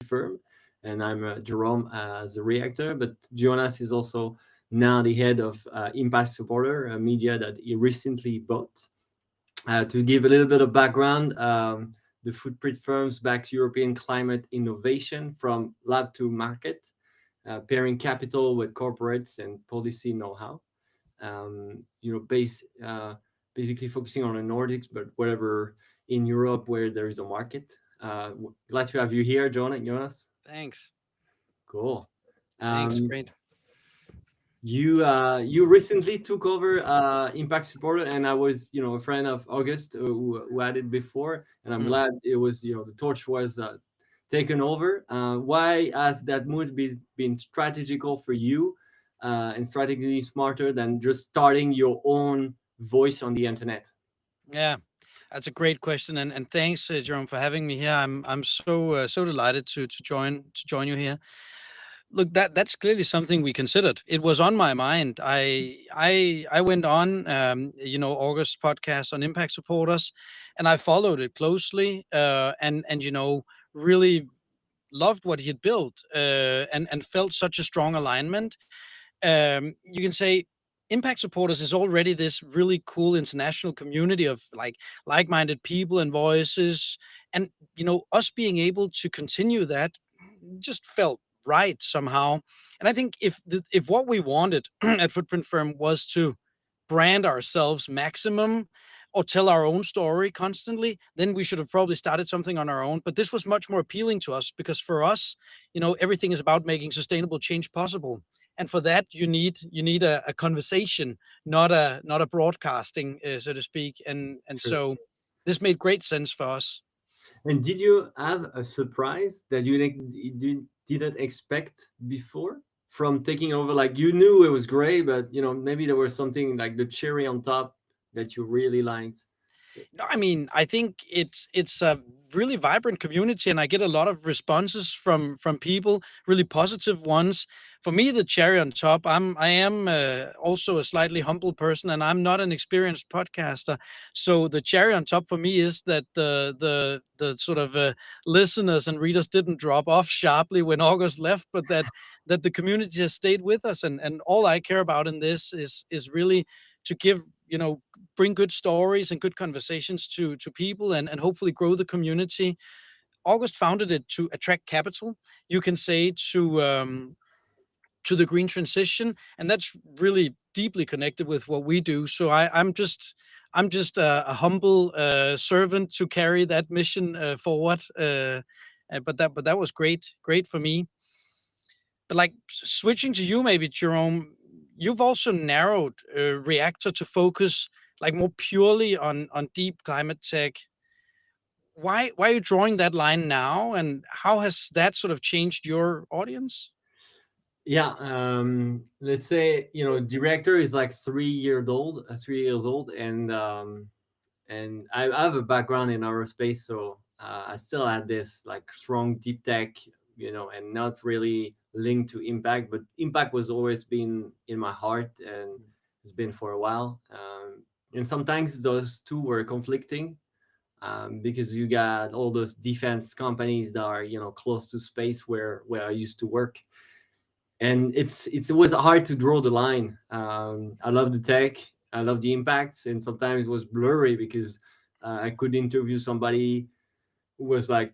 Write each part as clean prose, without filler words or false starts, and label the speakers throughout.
Speaker 1: firm, and I'm Jerome as a reactor. But Jonas is also now the head of Impact Supporter, a media that he recently bought. To give a little bit of background, the Footprint Firms backs European climate innovation from lab to market, pairing capital with corporates and policy know-how. Basically focusing on the Nordics, but wherever in Europe where there is a market. Glad to have you here, Jonas.
Speaker 2: Thanks.
Speaker 1: Cool.
Speaker 2: Thanks.
Speaker 1: Um,
Speaker 2: Great.
Speaker 1: you recently took over Impact Supporter, and I was a friend of August who had it before, and I'm
Speaker 2: Mm.
Speaker 1: glad it was the torch was taken over. Why has that move been strategical for you, and strategically smarter than just starting your own voice on the internet?
Speaker 2: Yeah, that's a great question, and thanks, Jerome, for having me here. I'm so delighted to join you here. Look, that's clearly something we considered. It was on my mind. I went on, August podcast on Impact Supporters, and I followed it closely, and really loved what he had built, and felt such a strong alignment. You can say Impact Supporters is already this really cool international community of like-minded people and voices, and us being able to continue that just felt right somehow. And I think if what we wanted at Footprint Firm was to brand ourselves maximum or tell our own story constantly, then we should have probably started something on our own. But this was much more appealing to us because for us, everything is about making sustainable change possible. And for that, you need a conversation, not a broadcasting, so to speak. And
Speaker 1: True.
Speaker 2: so this made great sense for us.
Speaker 1: And did you have a surprise that didn't expect before from taking over? Like you knew it was great, but maybe there was something like the cherry on top that you really liked.
Speaker 2: No, I mean, I think it's a really vibrant community, and I get a lot of responses from people, really positive ones. For me, the cherry on top, I am also a slightly humble person, and I'm not an experienced podcaster. So the cherry on top for me is that the sort of listeners and readers didn't drop off sharply when August left, but that the community has stayed with us, and all I care about in this is really to give bring good stories and good conversations to people, and hopefully grow the community. August founded it to attract capital, you can say, to the green transition, and that's really deeply connected with what we do. So I'm just a humble servant to carry that mission forward. But that was great for me. But like switching to you, maybe Jerome, you've also narrowed Reactor to focus like more purely on deep climate tech. Why are you drawing that line now, and how has that sort of changed your audience?
Speaker 1: Yeah, let's say director is like 3 years old, 3 years old, and I have a background in aerospace, so I still had this like strong deep tech, and not really linked to impact, but impact was always been in my heart, and it's been for a while. And sometimes those two were conflicting, because you got all those defense companies that are close to space where I used to work, and it was hard to draw the line. I love the tech, I love the impacts, and sometimes it was blurry because I could interview somebody who was like,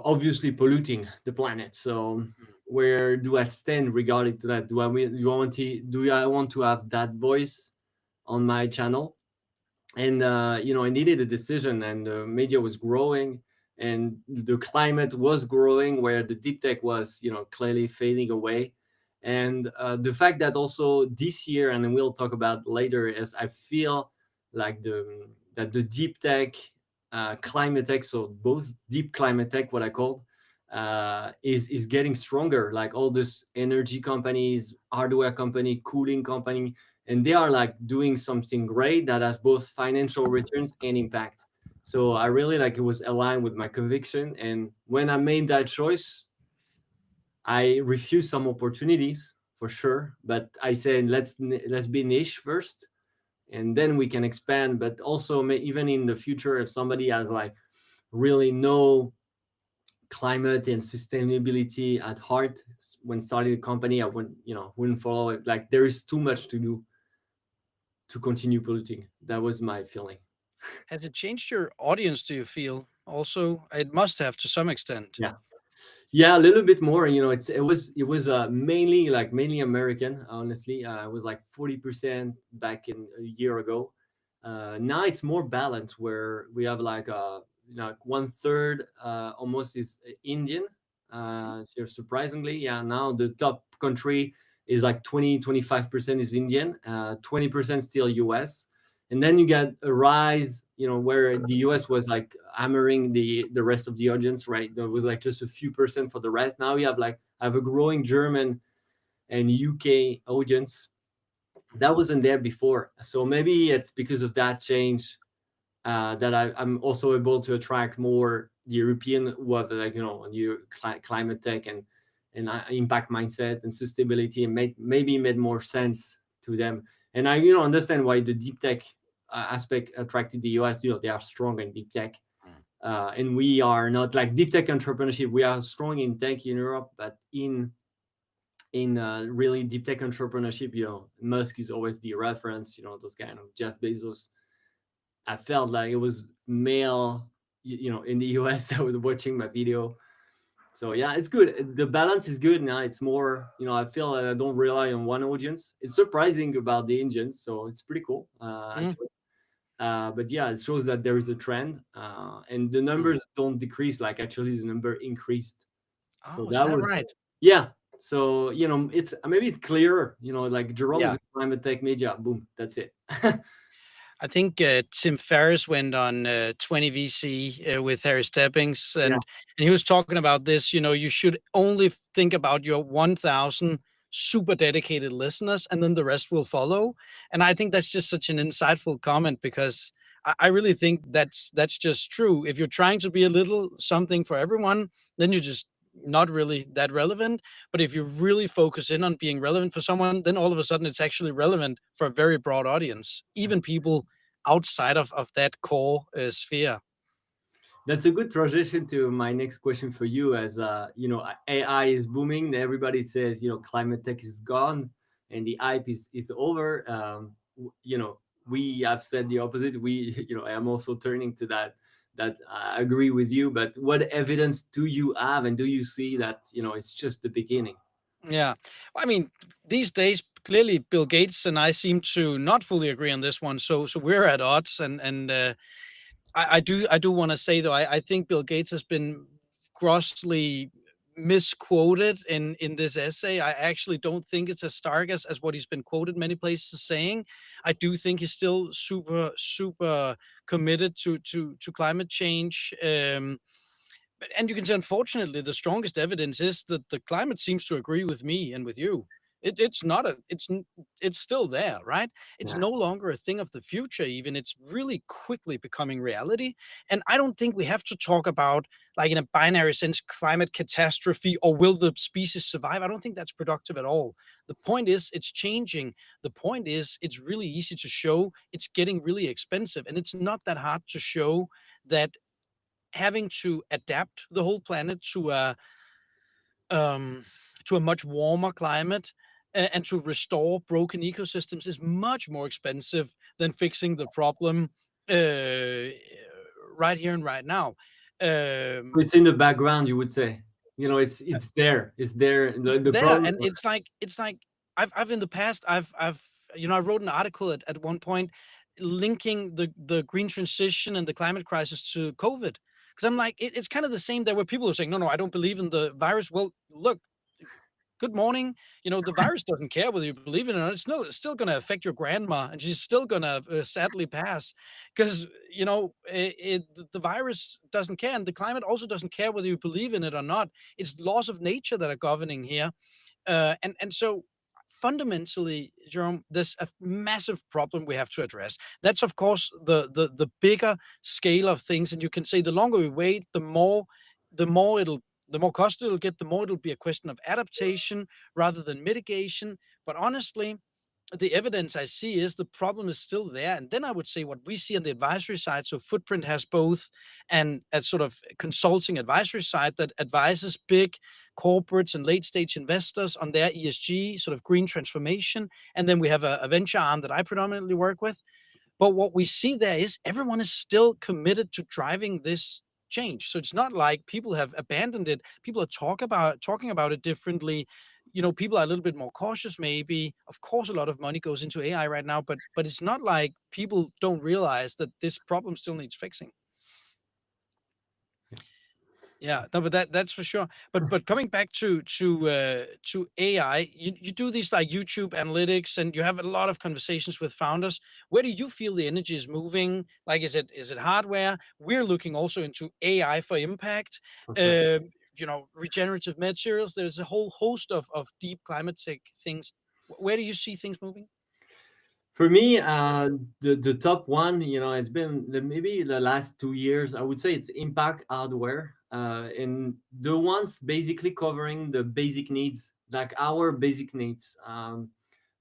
Speaker 1: obviously polluting the planet. So where do I stand regarding to that? Do I want to have that voice on my channel? And I needed a decision, and the media was growing, and the climate was growing, where the deep tech was clearly fading away. And the fact that also this year, and we'll talk about later, is I feel like the deep tech, climate tech, so both deep climate tech, what I called, is getting stronger, like all this energy companies, hardware company, cooling company, and they are like doing something great that has both financial returns and impact. So I really like it was aligned with my conviction, and when I made that choice, I refused some opportunities for sure, but I said let's be niche first, and then we can expand. But also even in the future, if somebody has like really no climate and sustainability at heart. When starting a company, I wouldn't, wouldn't follow it. Like there is too much to do to continue polluting. That was my feeling.
Speaker 2: Has it changed your audience, do you feel? Also, it must have to some extent.
Speaker 1: Yeah. Yeah, a little bit more. It was mainly American. Honestly, it was like 40% back in a year ago. Now it's more balanced, where we have like one third almost is Indian. So surprisingly, yeah. Now the top country is like 20-25% is Indian. 20% still US, and then you get a rise, where the US was like hammering the rest of the audience, right? There was like just a few percent for the rest. Now you have like I have a growing German and UK audience that wasn't there before. So maybe it's because of that change, that I'm also able to attract more the European who have like new climate tech and impact mindset and sustainability, and maybe made more sense to them. And I understand why the deep tech aspect attracted the US. They are strong in deep tech, and we are not like deep tech entrepreneurship. We are strong in tech in Europe, but in really deep tech entrepreneurship, Musk is always the reference. Those kind of Jeff Bezos. I felt like it was male, in the US that was watching my video. So yeah, it's good. The balance is good now. It's more, I feel like I don't rely on one audience. It's surprising about the Indians, so it's pretty cool,
Speaker 2: Mm,
Speaker 1: actually. But yeah, it shows that there is a trend, and the
Speaker 2: mm.
Speaker 1: numbers don't decrease. Like actually, the number increased. So
Speaker 2: Oh, is
Speaker 1: that
Speaker 2: that
Speaker 1: was,
Speaker 2: right?
Speaker 1: yeah. So it's maybe it's clearer. Like Jerome is
Speaker 2: Yeah.
Speaker 1: a climate tech media. Boom, that's it.
Speaker 2: I think Tim Ferriss went on 20VC with Harry Steppings,
Speaker 1: Yeah,
Speaker 2: and he was talking about this. You should only think about your 1,000 super dedicated listeners, and then the rest will follow. And I think that's just such an insightful comment, because I really think that's just true. If you're trying to be a little something for everyone, then you're just not really that relevant. But if you really focus in on being relevant for someone, then all of a sudden it's actually relevant for a very broad audience, even people outside of that core sphere.
Speaker 1: that's a good transition to my next question for you. As AI is booming, everybody says climate tech is gone and the hype is over. We have said the opposite. We I am also turning to that I agree with you. But what evidence do you have, and do you see that it's just the beginning?
Speaker 2: Yeah. I mean, these days, clearly Bill Gates and I seem to not fully agree on this one. So we're at odds. And I do want to say though, I think Bill Gates has been grossly misquoted in this essay. I actually don't think it's as stark as what he's been quoted many places saying. I do think he's still super committed to climate change. And you can say, unfortunately, the strongest evidence is that the climate seems to agree with me and with you. It's not a it's still there, right? It's
Speaker 1: Yeah.
Speaker 2: no longer a thing of the future. Even it's really quickly becoming reality. And I don't think we have to talk about, like, in a binary sense, climate catastrophe or will the species survive. I don't think that's productive at all. The point is it's changing. The point is it's really easy to show. It's getting really expensive, and it's not that hard to show that having to adapt the whole planet um, to a much warmer climate, and to restore broken ecosystems is much more expensive than fixing the problem right here and right now. Um,
Speaker 1: It's in the background, you would say. It's there. It's there. The
Speaker 2: there,
Speaker 1: problem.
Speaker 2: and it's like I've in the past I've I wrote an article at one point linking the green transition and the climate crisis to COVID, because I'm like, it's kind of the same. There were people who are saying, no, I don't believe in the virus. Well, look, good morning. The virus doesn't care whether you believe in it or not. It's still going to affect your grandma, and she's still going to sadly pass, because the virus doesn't care, and the climate also doesn't care whether you believe in it or not. It's laws of nature that are governing here, and so fundamentally, Jerome, there's a massive problem we have to address. That's of course the bigger scale of things, and you can say the longer we wait, the more cost it'll get, the more it'll be a question of adaptation rather than mitigation. But honestly, the evidence I see is the problem is still there. And then I would say what we see on the advisory side. So Footprint has both and a sort of consulting advisory side that advises big corporates and late stage investors on their ESG sort of green transformation. And then we have a venture arm that I predominantly work with. But what we see there is everyone is still committed to driving this change. So it's not like people have abandoned it. People are talking about it differently. People are a little bit more cautious, maybe. Of course, a lot of money goes into AI right now, but it's not like people don't realize that this problem still needs fixing. Yeah, no, but that's for sure. But coming back to AI, you do these like YouTube analytics, and you have a lot of conversations with founders. Where do you feel the energy is moving? Like, is it hardware? We're looking also into AI for impact.
Speaker 1: For sure.
Speaker 2: Regenerative materials. There's a whole host of deep climate tech things. Where do you see things moving?
Speaker 1: For me, the top one, it's been maybe the last 2 years. I would say it's impact hardware, and the ones basically covering the basic needs, like our basic needs.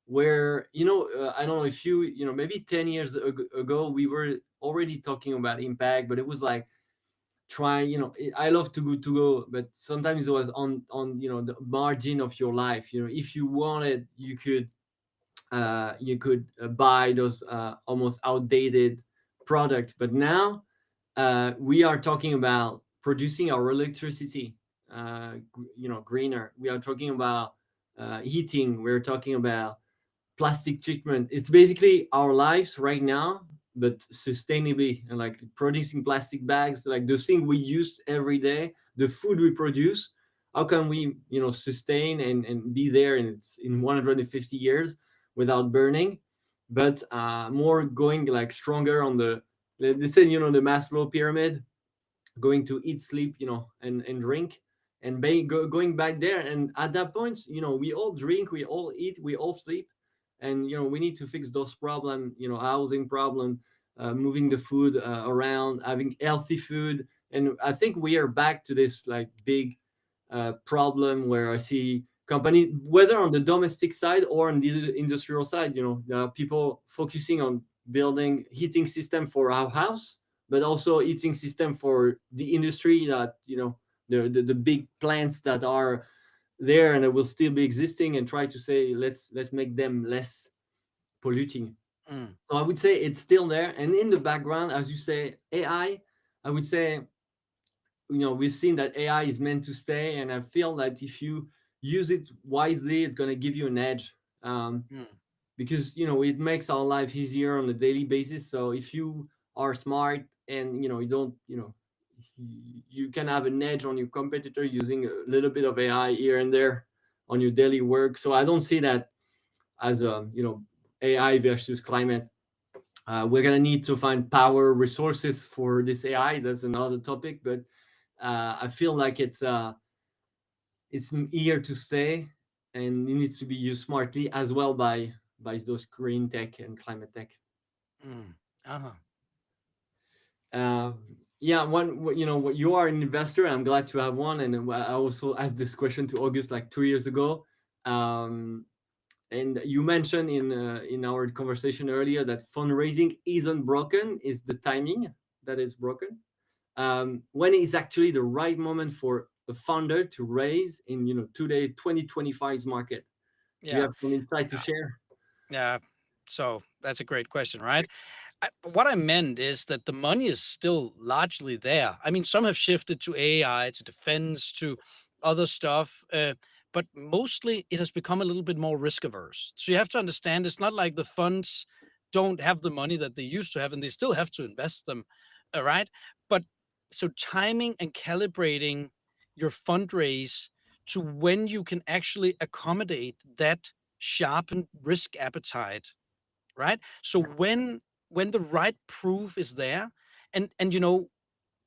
Speaker 1: Where I don't know if maybe 10 years ago we were already talking about impact, but it was like try. I love to go, but sometimes it was on the margin of your life. If you wanted, you could buy those almost outdated products. But now we are talking about producing our electricity greener. We are talking about heating. We're talking about plastic treatment. It's basically our lives right now, but sustainably, and like producing plastic bags, like the thing we use every day, the food we produce. How can we sustain and be there in 150 years without burning? But more going like stronger on the, let's say, the Maslow pyramid, going to eat, sleep, and drink, and going back there. And at that point, we all drink, we all eat, we all sleep, and we need to fix those problems, housing problem, moving the food around, having healthy food. And I think we are back to this like big problem where I see company, whether on the domestic side or on the industrial side, there are people focusing on building heating system for our house, but also heating system for the industry, that the big plants that are there and it will still be existing, and try to say, let's make them less polluting.
Speaker 2: Mm,
Speaker 1: So I would say it's still there, and in the background, as you say, I would say, we've seen that AI is meant to stay, and I feel that if you use it wisely, it's going to give you an edge.
Speaker 2: mm,
Speaker 1: Because it makes our life easier on a daily basis. So if you are smart, and you don't, you can have an edge on your competitor using a little bit of AI here and there on your daily work. So I don't see that as a, AI versus climate. We're gonna need to find power resources for this AI. That's another topic, but I feel like it's here to stay, and it needs to be used smartly as well by those green tech and climate tech.
Speaker 2: mm. Uh-huh.
Speaker 1: Uh, yeah, you are an investor. I'm glad to have one, and I also asked this question to August like 2 years ago. Um, and you mentioned in our conversation earlier that fundraising isn't broken; is the timing that is broken. When is actually the right moment for a founder to raise in today 2025's market? Do you
Speaker 2: Yeah.
Speaker 1: have some insight to
Speaker 2: Yeah.
Speaker 1: share?
Speaker 2: Yeah. So that's a great question, right? What I meant is that the money is still largely there. I mean, some have shifted to AI, to defense, to other stuff, but mostly it has become a little bit more risk averse. So you have to understand it's not like the funds don't have the money that they used to have, and they still have to invest them, right? But so timing and calibrating your fundraise to when you can actually accommodate that sharpened risk appetite, right? So when the right proof is there, and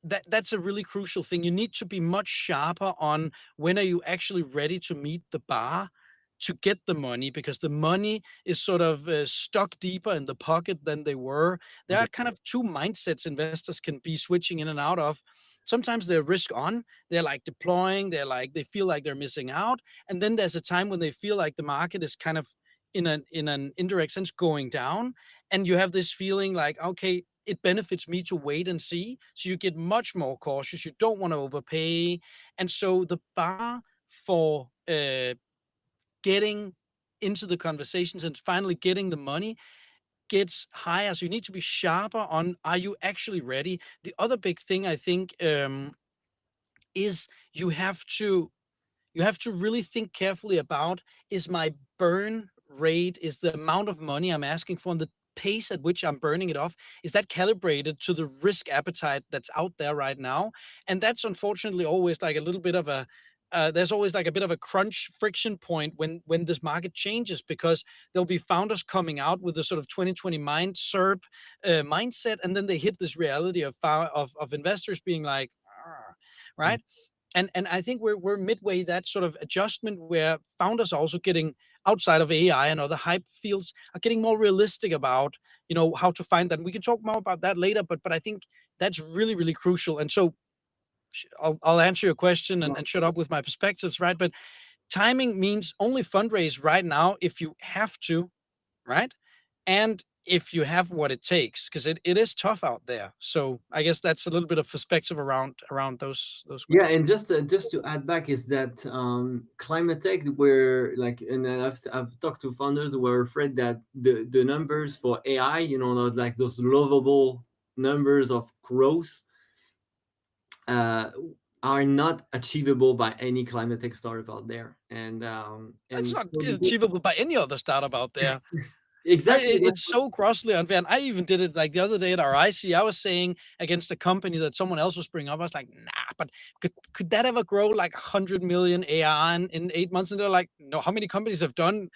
Speaker 2: that's a really crucial thing. You need to be much sharper on when are you actually ready to meet the bar to get the money, because the money is sort of stuck deeper in the pocket than they were. There
Speaker 1: Okay.
Speaker 2: are kind of two mindsets investors can be switching in and out of. Sometimes they're risk on, they're like deploying, they feel like they're missing out. And then there's a time when they feel like the market is kind of in an indirect sense going down, and you have this feeling like, okay, it benefits me to wait and see. So you get much more cautious. You don't want to overpay, and so the bar for getting into the conversations and finally getting the money gets higher. So you need to be sharper on, are you actually ready? The other big thing I think is you have to really think carefully about, is my burn rate, is the amount of money I'm asking for and the pace at which I'm burning it off, is that calibrated to the risk appetite that's out there right now? And that's unfortunately always like a little bit of a there's always like a bit of a crunch friction point when this market changes, because there'll be founders coming out with a sort of 2020 mindset, and then they hit this reality of investors being like, "Arr,"
Speaker 1: Mm.
Speaker 2: right? And I think we're midway that sort of adjustment where founders are also getting, outside of AI and other hype fields, are getting more realistic about, how to find that. And we can talk more about that later, but I think that's really, really crucial. And so I'll answer your question and shut up with my perspectives, right? But timing means only fundraise right now if you have to, right? And if you have what it takes, because it is tough out there. So I guess that's a little bit of perspective around those
Speaker 1: Yeah,
Speaker 2: questions.
Speaker 1: and just to add back is that climate tech were like, and I've talked to founders who were afraid that the numbers for AI, like those lovable numbers of growth, uh, are not achievable by any climate tech startup out there,
Speaker 2: It's
Speaker 1: and
Speaker 2: not
Speaker 1: so
Speaker 2: achievable by any other startup out there.
Speaker 1: exactly.
Speaker 2: It's so grossly unfair. And I even did it like the other day at our IC. I was saying against a company that someone else was bringing up. I was like, nah, but could that ever grow like 100 million AR in 8 months? And they're like, no. How many companies have done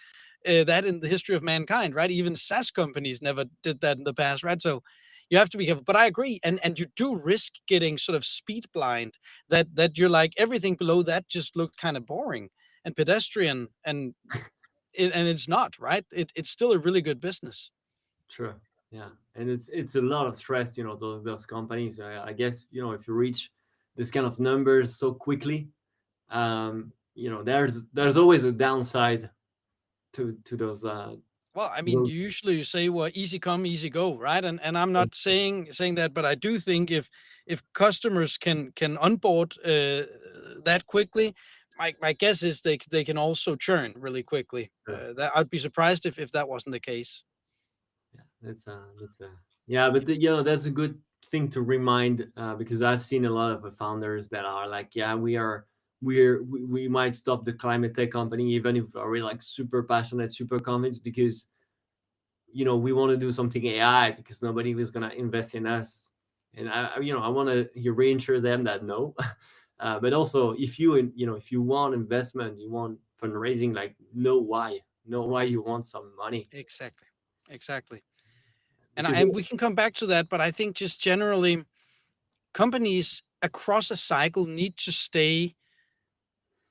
Speaker 2: that in the history of mankind? Right? Even SaaS companies never did that in the past. Right? So you have to be careful. But I agree, and you do risk getting sort of speed blind. That you're like, everything below that just looked kind of boring and pedestrian, and it's not, right. It's still a really good business.
Speaker 1: True. Yeah, and it's a lot of stress. Those companies. I guess if you reach this kind of numbers so quickly, there's always a downside to those.
Speaker 2: Well, I mean,
Speaker 1: Those
Speaker 2: usually you say, well, easy come, easy go, right? And I'm not saying that, but I do think if customers can onboard that quickly, my guess is they can also churn really quickly. That I'd be surprised if that wasn't the case.
Speaker 1: Yeah, that's yeah, but that's a good thing to remind, because I've seen a lot of founders that are like, yeah, we might stop the climate tech company even if we're like super passionate, super convinced, because we want to do something AI because nobody was gonna invest in us, and I want to reassure them that no, but also if you want investment, you want fundraising, like know why you want some money.
Speaker 2: Exactly, exactly. And
Speaker 1: Because
Speaker 2: and we can come back to that, but I think just generally, companies across a cycle need to stay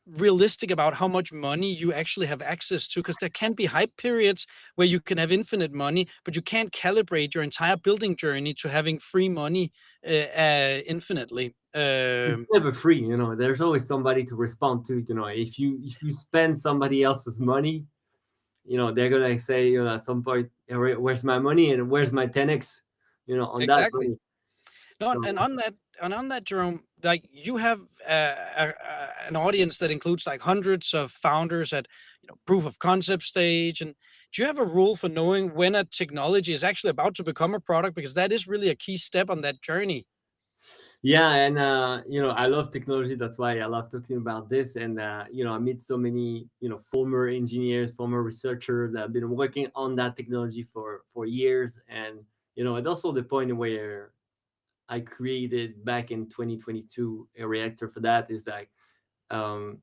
Speaker 2: realistic about how much money you actually have access to, because there can be hype periods where you can have infinite money, but you can't calibrate your entire building journey to having free money infinitely.
Speaker 1: it's never free, there's always somebody to respond to. If you spend somebody else's money, they're gonna say, at some point, Where's my money and where's my 10x, on that
Speaker 2: Exactly.
Speaker 1: money?"
Speaker 2: No,
Speaker 1: So
Speaker 2: and on that, Jerome, like you have an audience that includes like hundreds of founders at proof of concept stage. And do you have a rule for knowing when a technology is actually about to become a product? Because that is really a key step on that journey.
Speaker 1: yeah, and I love technology. That's why I love talking about this. And I meet so many former engineers, former researchers that have been working on that technology for years. And it's also the point where I created back in 2022 a reactor for that. Is like, um,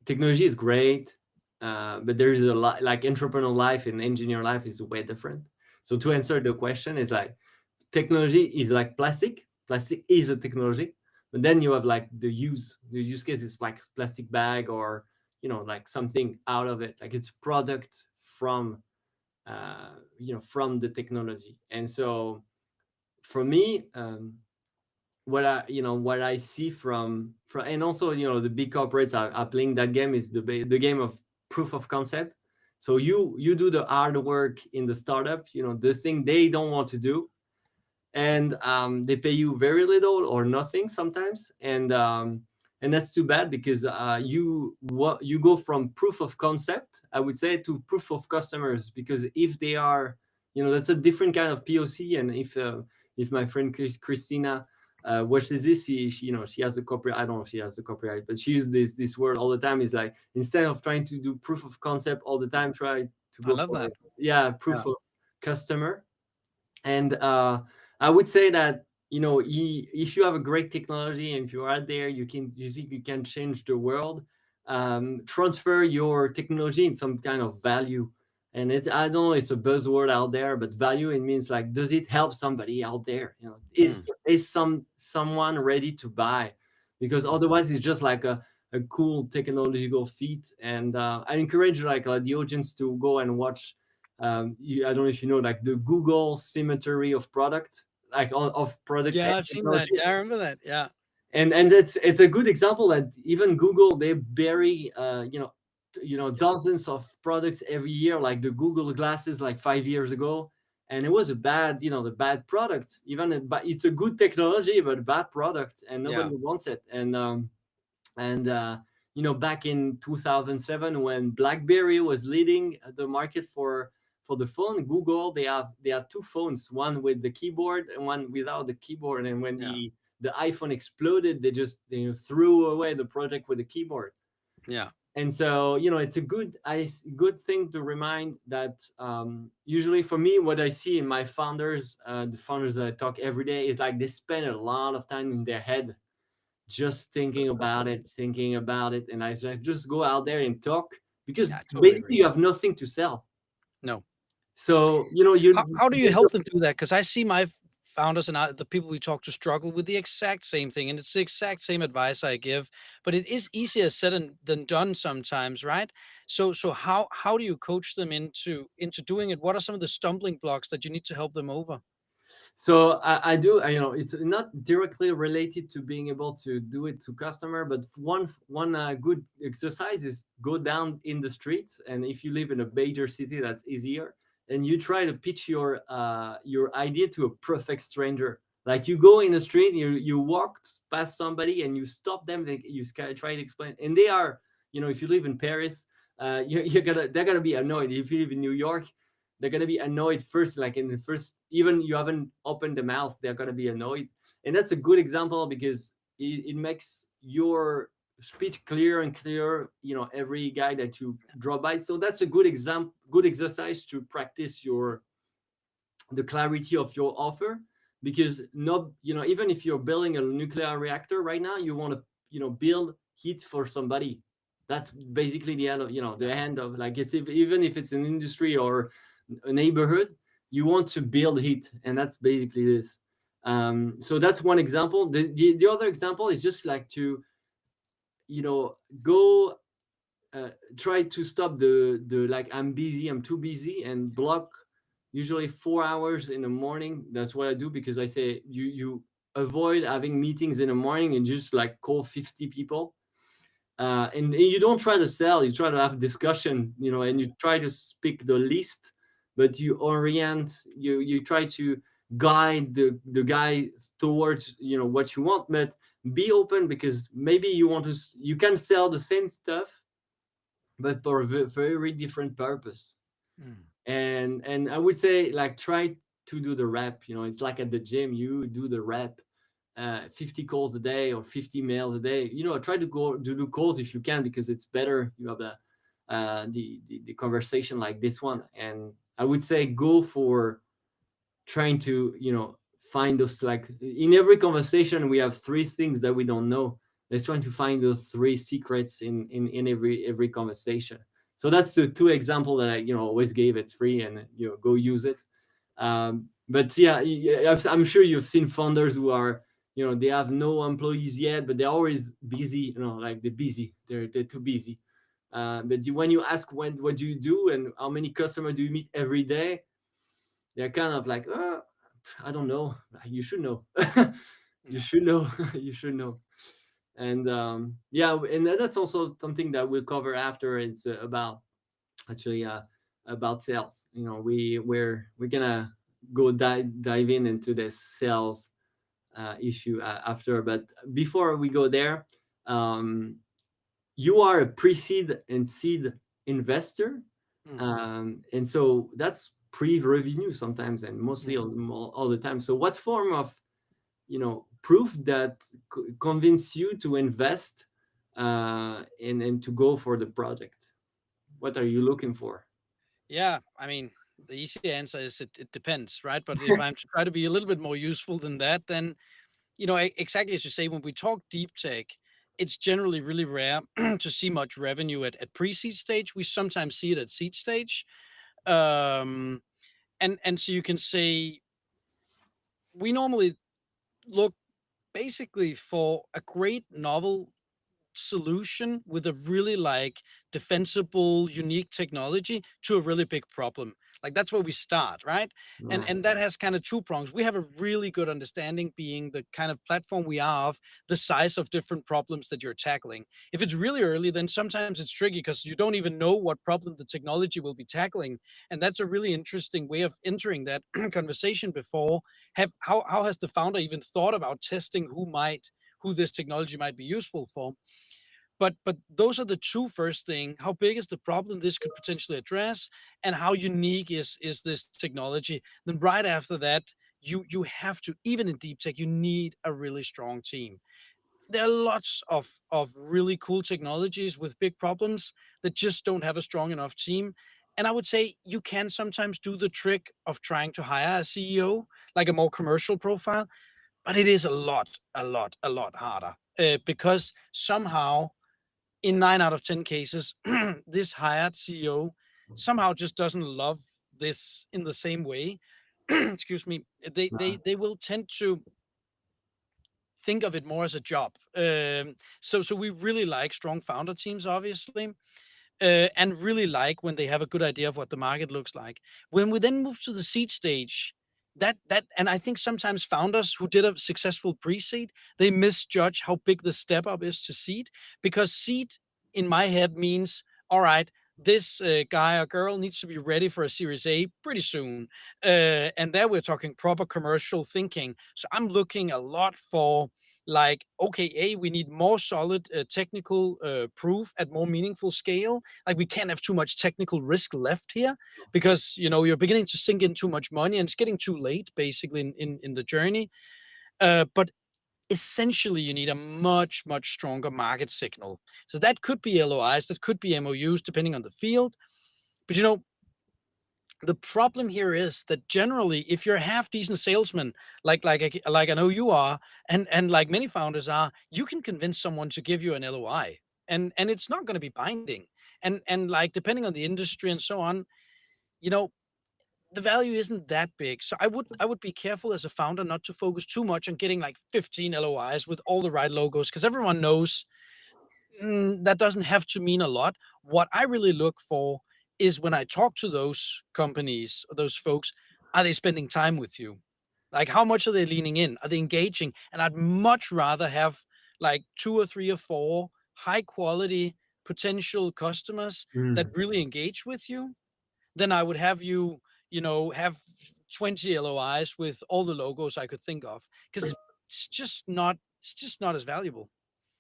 Speaker 1: technology is great, but there's a lot, like entrepreneur life and engineer life is way different. So to answer the question is like, technology is like plastic. Plastic is a technology, but then you have like the use case is like plastic bag, or like something out of it, like it's product from the technology. And so for me, what I see and also the big corporates are playing that game, is the game of proof of concept. So you do the hard work in the startup, the thing they don't want to do, and they pay you very little or nothing sometimes, and that's too bad, because you go from proof of concept, I would say, to proof of customers, because if they are, that's a different kind of POC. And if my friend Christina watches this, she has the copyright. I don't know if she has the copyright, but she uses this word all the time. Is like, instead of trying to do proof of concept all the time, try to
Speaker 2: I
Speaker 1: go
Speaker 2: love
Speaker 1: for,
Speaker 2: that.
Speaker 1: yeah,
Speaker 2: Yeah.
Speaker 1: proof of customer. And I would say that, if you have a great technology, and if you're out there, you think you can change the world, transfer your technology in some kind of value. And it's, I don't know, it's a buzzword out there, but value, it means like, does it help somebody out there?
Speaker 2: Mm.
Speaker 1: Is someone ready to buy? Because otherwise it's just like a cool technological feat. And I encourage, like, the audience to go and watch, I don't know if you know, like, the Google cemetery of product, like, of product and
Speaker 2: Yeah, I've seen that.
Speaker 1: technology.
Speaker 2: Yeah, I remember that. Yeah.
Speaker 1: And it's a good example that even Google, they bury,
Speaker 2: Yeah.
Speaker 1: dozens of products every year, like the Google glasses, like 5 years ago. And it was a bad, the bad product, but it's a good technology, but a bad product, and nobody
Speaker 2: Yeah.
Speaker 1: wants it. And back in 2007, when BlackBerry was leading the market for the phone, Google, they have two phones, one with the keyboard and one without the keyboard. And when
Speaker 2: Yeah.
Speaker 1: the iPhone exploded, they just, threw away the project with the keyboard.
Speaker 2: Yeah.
Speaker 1: And so, it's a good thing to remind that, usually for me, what I see in my founders, the founders that I talk every day, is like, they spend a lot of time in their head, just thinking about it. And I said, just go out there and talk, because
Speaker 2: Yeah, I totally
Speaker 1: basically
Speaker 2: agree.
Speaker 1: you have nothing to sell.
Speaker 2: No.
Speaker 1: So, you
Speaker 2: How do you help them do that? Because I see my founders and the people we talk to struggle with the exact same thing, and it's the exact same advice I give. But it is easier said than done sometimes, right? So how do you coach them into doing it? What are some of the stumbling blocks that you need to help them over?
Speaker 1: So I do, it's not directly related to being able to do it to customer, but one good exercise is go down in the streets. And if you live in a major city, that's easier. And you try to pitch your idea to a perfect stranger. Like, you go in the street, you walk past somebody, and you stop them, you try to explain, and they are, if you live in Paris, they're gonna be annoyed. If you live in New York, they're gonna be annoyed first, like in the first, even you haven't opened the mouth, they're gonna be annoyed. And that's a good example, because it makes your speech clear and clear, every guy that you draw by. So that's a good example, good exercise to practice the clarity of your offer. Because, no, even if you're building a nuclear reactor right now, you want to, build heat for somebody. That's basically the end of,
Speaker 2: Yeah.
Speaker 1: the end of, like, even if it's an industry or a neighborhood, you want to build heat. And that's basically this. So that's one example. The other example is just like to, go, try to stop the like, I'm busy, I'm too busy, and block usually 4 hours in the morning. That's what I do, because I say, you avoid having meetings in the morning, and just like call 50 people. And you don't try to sell, you try to have discussion, and you try to speak the least, but you try to guide the guy towards, what you want. But be open, because maybe you can sell the same stuff, but for a very different purpose.
Speaker 2: Mm.
Speaker 1: And I would say, like, try to do the rep. It's like at the gym, you do the rep, 50 calls a day or 50 mails a day. Try to go to do calls if you can, because it's better. You have the conversation like this one. And I would say, go for trying to, find those, like, in every conversation we have three things that we don't know. Let's try to find those three secrets in every conversation. So that's the two example that I, always gave. It's free, and, go use it. But yeah, I'm sure you've seen founders who are, they have no employees yet, but they're always busy. Like, they're busy. They're too busy. But when you ask, what do you do and how many customers do you meet every day, they're kind of like, oh, I don't know. You should know. You
Speaker 2: Yeah.
Speaker 1: should know. You should know. And yeah, and that's also something that we'll cover after. It's about actually about sales. You know, we're gonna go dive in into this sales issue after. But before we go there, um, you are a pre-seed and seed investor,
Speaker 2: Mm,
Speaker 1: and so that's pre-revenue sometimes, and mostly
Speaker 2: mm.
Speaker 1: all the time. So, what form of proof that convince you to invest and to go for the project? What are you looking for?
Speaker 2: Yeah, I mean, the easy answer is it depends, right? But if I'm to try to be a little bit more useful than that, then exactly as you say, when we talk deep tech, it's generally really rare to see much revenue at pre-seed stage. We sometimes see it at seed stage. Um, and so you can say we normally look basically for a great novel solution with a really like defensible, unique technology to a really big problem. Like that's where we start, right? And
Speaker 1: Yeah.
Speaker 2: and that has kind of two prongs. We have a really good understanding, being the kind of platform we are, of the size of different problems that you're tackling. If it's really early, then sometimes it's tricky because you don't even know what problem the technology will be tackling. And that's a really interesting way of entering that conversation before. How has the founder even thought about testing who this technology might be useful for? But those are the two first thing. How big is the problem this could potentially address, and how unique is this technology? Then right after that, you have to, even in deep tech, you need a really strong team. There are lots of really cool technologies with big problems that just don't have a strong enough team. And I would say you can sometimes do the trick of trying to hire a CEO, like a more commercial profile, but it is a lot harder, because somehow in 9 out of 10 cases, this hired CEO somehow just doesn't love this in the same way. Excuse me. They will tend to think of it more as a job. So we really like strong founder teams, obviously, and really like when they have a good idea of what the market looks like. When we then move to the seed stage, and I think sometimes founders who did a successful pre-seed, they misjudge how big the step up is to seed, because seed in my head means, all right, this guy or girl needs to be ready for a series A pretty soon. And there we're talking proper commercial thinking. So I'm looking a lot for, like, okay, we need more solid technical proof at more meaningful scale. Like we can't have too much technical risk left here, because you're beginning to sink in too much money and it's getting too late basically in the journey. But essentially you need a much stronger market signal. So that could be LOIs, that could be MOUs, depending on the field. But the problem here is that generally, if you're a half decent salesman, like I know you are, and like many founders are, you can convince someone to give you an LOI, and it's not going to be binding. And like depending on the industry and so on, you know, the value isn't that big. So I would be careful as a founder not to focus too much on getting like 15 LOIs with all the right logos, because everyone knows that doesn't have to mean a lot. What I really look for is, when I talk to those companies, those folks, are they spending time with you? Like, how much are they leaning in? Are they engaging? And I'd much rather have like two or three or four high quality potential customers that
Speaker 1: Mm.
Speaker 2: really engage with you than I would have have 20 LOIs with all the logos I could think of. Because it's just not as valuable.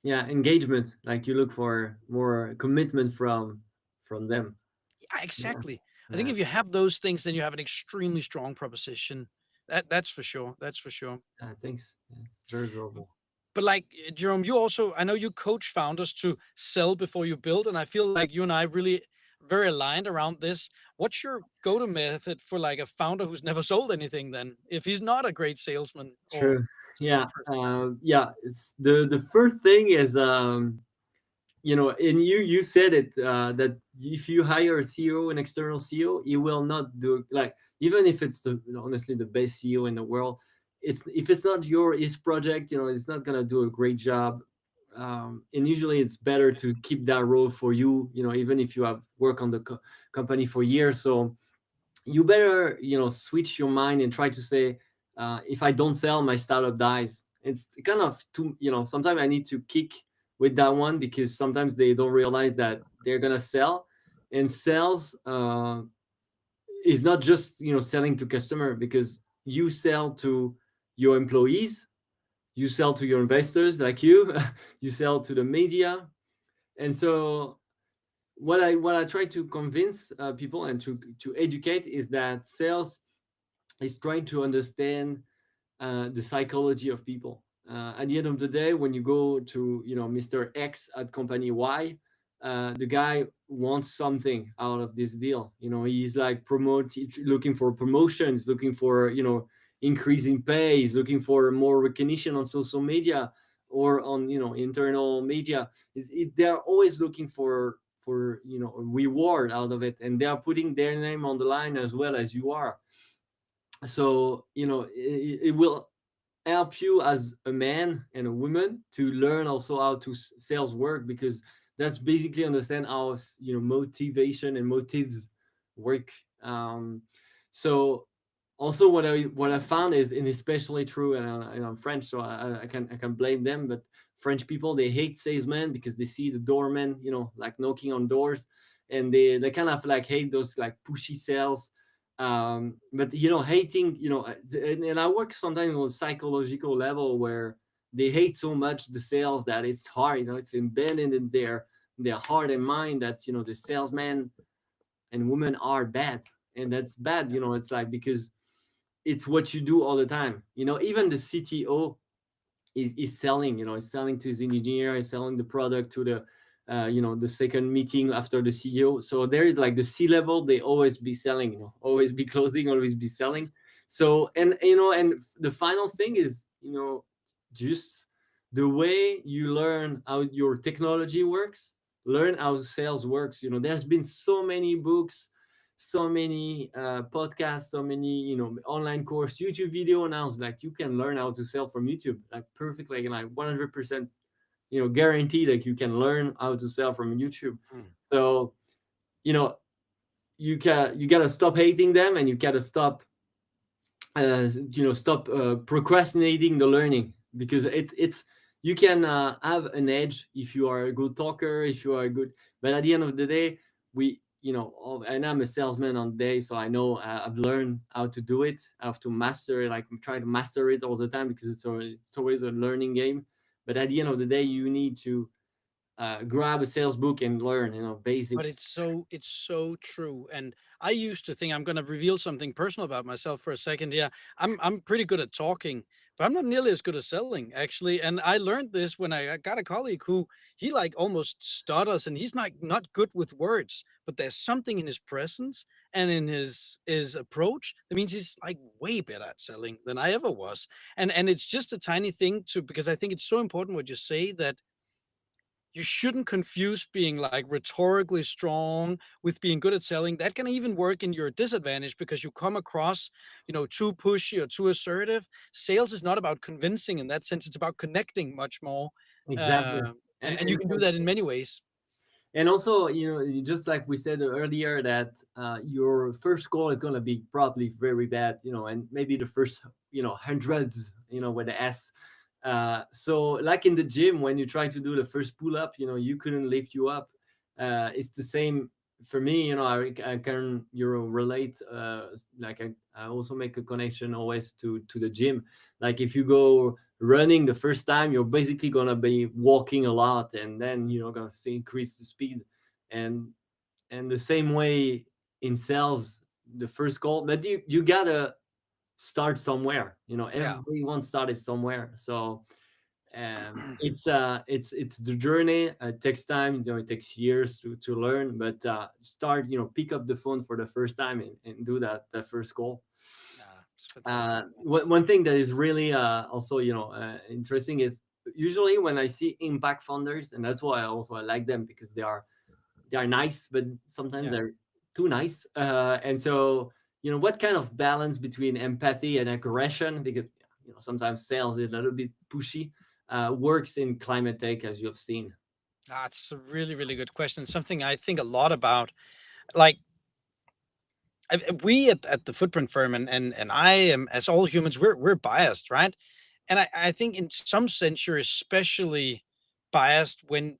Speaker 1: Yeah, engagement. Like you look for more commitment from them.
Speaker 2: Yeah,
Speaker 1: Yeah,
Speaker 2: exactly. I think
Speaker 1: yeah,
Speaker 2: if you have those things, then you have an extremely strong proposition. That's for sure. That's for sure.
Speaker 1: yeah. Thanks. Yeah, it's very global.
Speaker 2: But like Jerome, you also, I know you coach founders to sell before you build, and I feel like you and I really very aligned around this. What's your go-to method for like a founder who's never sold anything then, if he's not a great salesman or
Speaker 1: True. Yeah.
Speaker 2: salesperson?
Speaker 1: Yeah. It's the first thing is and you said it that if you hire a CEO, an external CEO, he will not do, like, even if it's honestly the best CEO in the world. It's if it's not his project, it's not gonna do a great job. And usually it's better to keep that role for you, even if you have worked on the company for years. So you better switch your mind and try to say, if I don't sell, my startup dies. It's kind of too, sometimes I need to kick with that one, because sometimes they don't realize that they're gonna sell, And sales is not just, selling to customer, because you sell to your employees, you sell to your investors like you, you sell to the media. And so what I try to convince people and to educate is that sales is trying to understand the psychology of people. At the end of the day, when you go to, Mr. X at company Y, the guy wants something out of this deal. He's like looking for promotions, looking for, increasing pay. He's looking for more recognition on social media or on, internal media. They're always looking for reward out of it, and they are putting their name on the line as well as you are. So it will help you as a man and a woman to learn also how to sales work, because that's basically understand how motivation and motives work. So also what I found is, and especially true, and I'm French, so I can blame them, but French people, they hate salesmen because they see the doorman, like knocking on doors, and they kind of like hate those like pushy sales. But hating, and I work sometimes on a psychological level where they hate so much the sales that it's hard, it's embedded in their heart and mind that the salesman and women are bad. And that's bad, it's like, because it's what you do all the time. Even the CTO is selling, is selling to his engineer, is selling the product to the second meeting after the CEO. So there is like the C level, they always be selling, always be closing, always be selling. So, and the final thing is, just the way you learn how your technology works, learn how sales works. There's been so many books, so many podcasts, so many online course, YouTube video. Now it's like you can learn how to sell from YouTube like perfectly, like 100% guarantee that you can learn how to sell from YouTube.
Speaker 2: Mm.
Speaker 1: So you know you gotta stop hating them, and you gotta stop procrastinating the learning, because it's you can have an edge if you are a good talker, if you are a good, but at the end of the day, and I'm a salesman on day, so I know I've learned how to do it. I have to master it, like I'm trying to master it all the time, because it's always a learning game. But at the end of the day, you need to grab a sales book and learn
Speaker 2: But it's
Speaker 1: basics.
Speaker 2: so true. And I used to think, I'm going to reveal something personal about myself for a second. Yeah, I'm pretty good at talking, but I'm not nearly as good at selling, actually. And I learned this when I got a colleague who, he like almost stutters, and he's not good with words, but there's something in his presence and in his approach that means he's like way better at selling than I ever was. And it's just a tiny thing to, because I think it's so important what you say, that you shouldn't confuse being like rhetorically strong with being good at selling. That can even work in your disadvantage because you come across, too pushy or too assertive. Sales is not about convincing in that sense. It's about connecting much more.
Speaker 1: Exactly.
Speaker 2: And you can do that in many ways.
Speaker 1: And also, just like we said earlier, that your first call is going to be probably very bad, and maybe the first, hundreds, with the S. So, like in the gym, when you try to do the first pull up, you couldn't lift you up. It's the same for me, I can, relate. Like, I also make a connection always to the gym. Like, if you go running the first time, you're basically gonna be walking a lot, and then gonna see increase the speed, and the same way in sales, the first call, but you gotta start somewhere.
Speaker 2: Yeah.
Speaker 1: Everyone started somewhere. So it's the journey. It takes time. It takes years to learn, but start. Pick up the phone for the first time, and do that first call.
Speaker 2: Yeah, it's fantastic
Speaker 1: One
Speaker 2: advice.
Speaker 1: one thing that is really also interesting is, usually when I see impact funders, and that's why I like them, because they are nice, but sometimes
Speaker 2: Yeah.
Speaker 1: they're too nice. And so what kind of balance between empathy and aggression, because sometimes sales is a little bit pushy, works in climate tech, as you have seen.
Speaker 2: That's a really, really good question. Something I think a lot about. Like, we at the footprint firm, and I am, as all humans, we're biased, right? And I think in some sense you're especially biased when,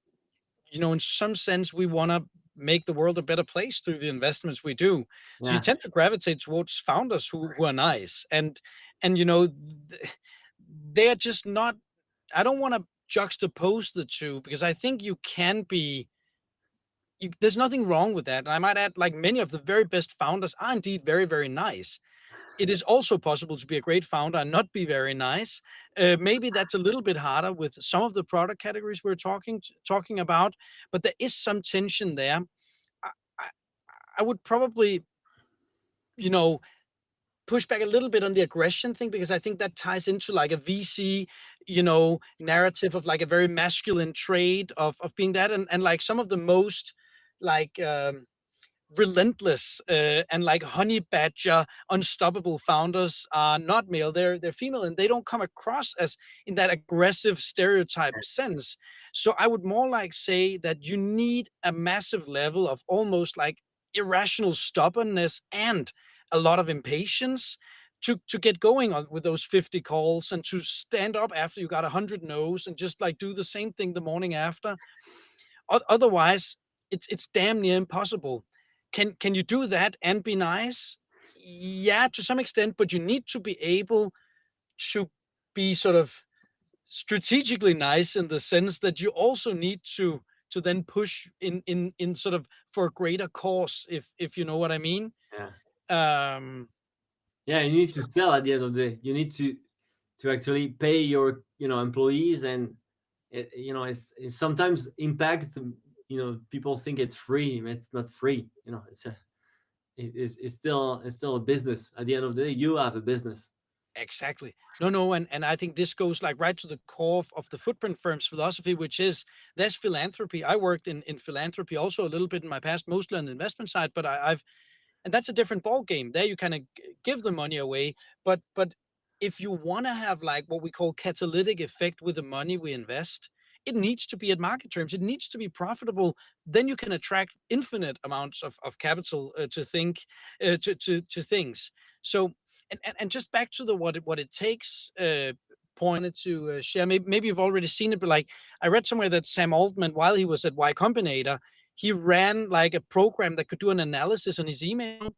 Speaker 2: in some sense we want to make the world a better place through the investments we do. So you
Speaker 1: Yeah.
Speaker 2: tend to gravitate towards founders who are nice, and they are just not. I don't want to juxtapose the two because I think you can be. There's nothing wrong with that. And I might add, like many of the very best founders are indeed very, very nice. It is also possible to be a great founder and not be very nice. Maybe that's a little bit harder with some of the product categories we're talking about, but there is some tension there. I, I, I would probably, you know, push back a little bit on the aggression thing because I think that ties into like a VC, narrative of like a very masculine trait of being that, and like some of the most like relentless and like honey badger unstoppable founders are not male, they're female, and they don't come across as in that aggressive stereotype sense. So I would more like say that you need a massive level of almost like irrational stubbornness and a lot of impatience to get going on with those 50 calls and to stand up after you got 100 no's and just like do the same thing the morning after. Otherwise, it's damn near impossible. Can you do that and be nice? Yeah, to some extent, but you need to be able to be sort of strategically nice in the sense that you also need to then push in sort of for a greater cause, if you know what I mean.
Speaker 1: Yeah.
Speaker 2: Um,
Speaker 1: Yeah, you need to sell at the end of the day. You need to actually pay your employees, and it's sometimes impact. People think it's free. It's not free. It's still a business. At the end of the day, you have a business.
Speaker 2: Exactly. No, and I think this goes like right to the core of the footprint firm's philosophy, which is there's philanthropy. I worked in philanthropy also a little bit in my past, mostly on the investment side, but I've and that's a different ball game. There you kind of give the money away, but if you want to have like what we call catalytic effect with the money we invest, it needs to be at market terms. It needs to be profitable. Then you can attract infinite amounts of capital to think to things. So and just back to the what it takes. Pointed to share. Maybe you've already seen it, but like I read somewhere that Sam Altman, while he was at Y Combinator, he ran like a program that could do an analysis on his email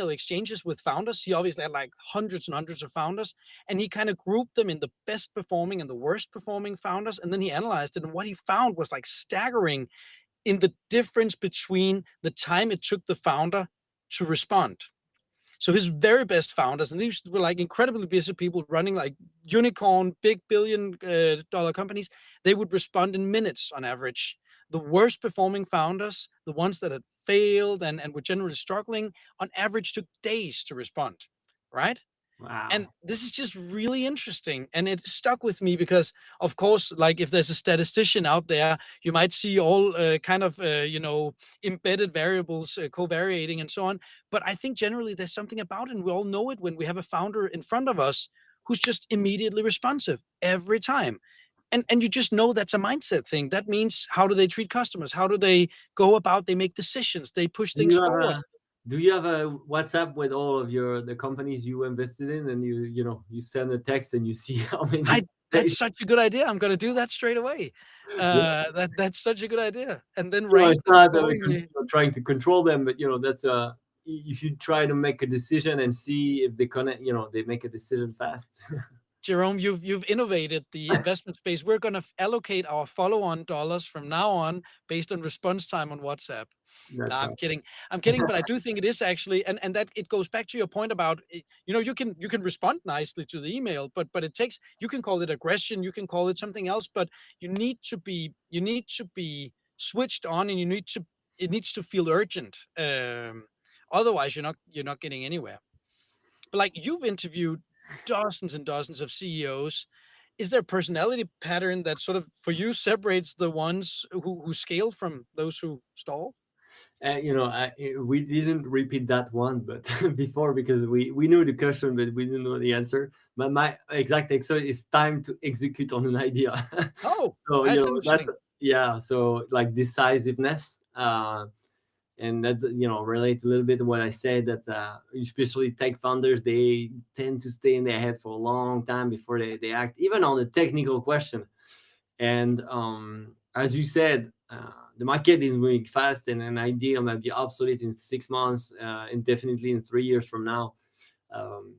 Speaker 2: exchanges with founders. He obviously had like hundreds and hundreds of founders, and he kind of grouped them in the best performing and the worst performing founders. And then he analyzed it. And what he found was like staggering in the difference between the time it took the founder to respond. So his very best founders, and these were like incredibly busy people running like unicorn, big billion dollar companies, they would respond in minutes on average. The worst performing founders, the ones that had failed and were generally struggling, on average took days to respond, right? And
Speaker 1: Wow.
Speaker 2: this is just really interesting. And it stuck with me because, of course, like if there's a statistician out there, you might see all kind of, embedded variables covariating and so on. But I think generally there's something about it. And we all know it when we have a founder in front of us who's just immediately responsive every time. And you just know that's a mindset thing. That means how do they treat customers? How do they go about? They make decisions. They push
Speaker 1: Do
Speaker 2: things
Speaker 1: you have
Speaker 2: forward.
Speaker 1: a do you have a WhatsApp with all of the companies you invested in, and you send a text and you see how many
Speaker 2: I That's
Speaker 1: days?
Speaker 2: such a good idea. I'm gonna do that straight away. That's such a good idea. And then
Speaker 1: It's
Speaker 2: rank them
Speaker 1: not
Speaker 2: accordingly.
Speaker 1: trying to control them, but that's if you try to make a decision and see if they connect, they make a decision fast.
Speaker 2: Jerome, you've innovated the investment space. We're gonna allocate our follow-on dollars from now on based on response time on WhatsApp. No,
Speaker 1: That's
Speaker 2: I'm kidding. I'm kidding, but I do think it is actually, and that it goes back to your point about you can respond nicely to the email, but it takes you can call it aggression, you can call it something else, but you need to be switched on, and it needs to feel urgent. Otherwise, you're not getting anywhere. But like you've interviewed dozens and dozens of CEOs, is there a personality pattern that sort of for you separates the ones who scale from those who stall?
Speaker 1: we didn't repeat that one, but before, because we knew the question, but we didn't know the answer. But my exact answer is time to execute on an idea.
Speaker 2: Oh,
Speaker 1: So
Speaker 2: that's
Speaker 1: that
Speaker 2: interesting.
Speaker 1: yeah. So like decisiveness. And that relates a little bit to what I said, that especially tech founders, they tend to stay in their head for a long time before they act, even on a technical question. And as you said, the market is moving fast, and an idea might be obsolete in 6 months, and definitely in 3 years from now. Um,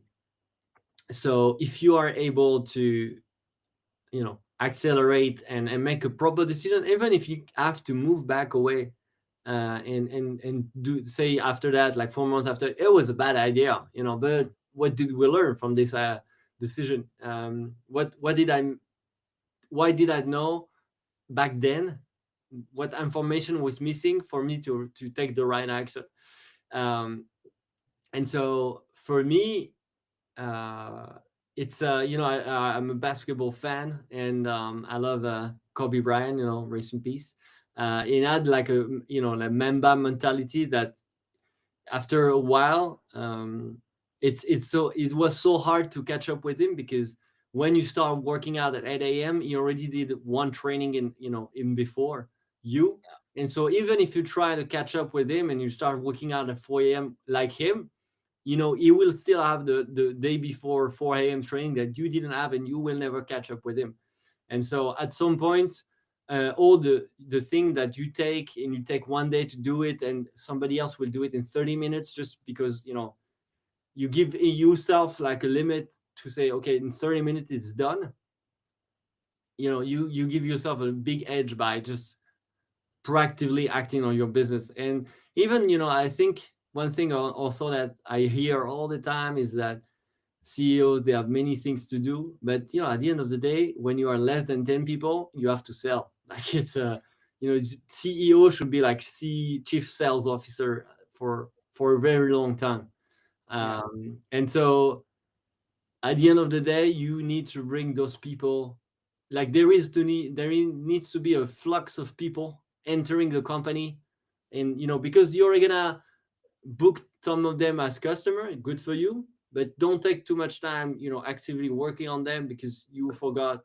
Speaker 1: so if you are able to, accelerate and make a proper decision, even if you have to move back away, and do, say, after that, like 4 months after, it was a bad idea, but what did we learn from this decision? What did I why did I know back then? What information was missing for me to take the right action? um, and so for me, uh, it's I'm a basketball fan, and I love Kobe Bryant. Rest in peace. He had like a like Mamba mentality that after a while, it was so hard to catch up with him, because when you start working out at 8 a.m., he already did one training in before you. And so even if you try to catch up with him and you start working out at 4 a.m. like him, he will still have the day before 4 a.m. training that you didn't have, and you will never catch up with him. And so at some point, all the thing that you take, and you take one day to do it, and somebody else will do it in 30 minutes, just because you give yourself like a limit to say, okay, in 30 minutes it's done. You give yourself a big edge by just proactively acting on your business. And even I think one thing also that I hear all the time is that CEOs, they have many things to do, but at the end of the day, when you are less than 10 people, you have to sell. Like, it's a CEO should be like chief sales officer for a very long time.
Speaker 2: Yeah.
Speaker 1: And so at the end of the day, you need to bring those people. Like, needs to be a flux of people entering the company, and because you're gonna book some of them as customer, good for you, but don't take too much time actively working on them, because you forgot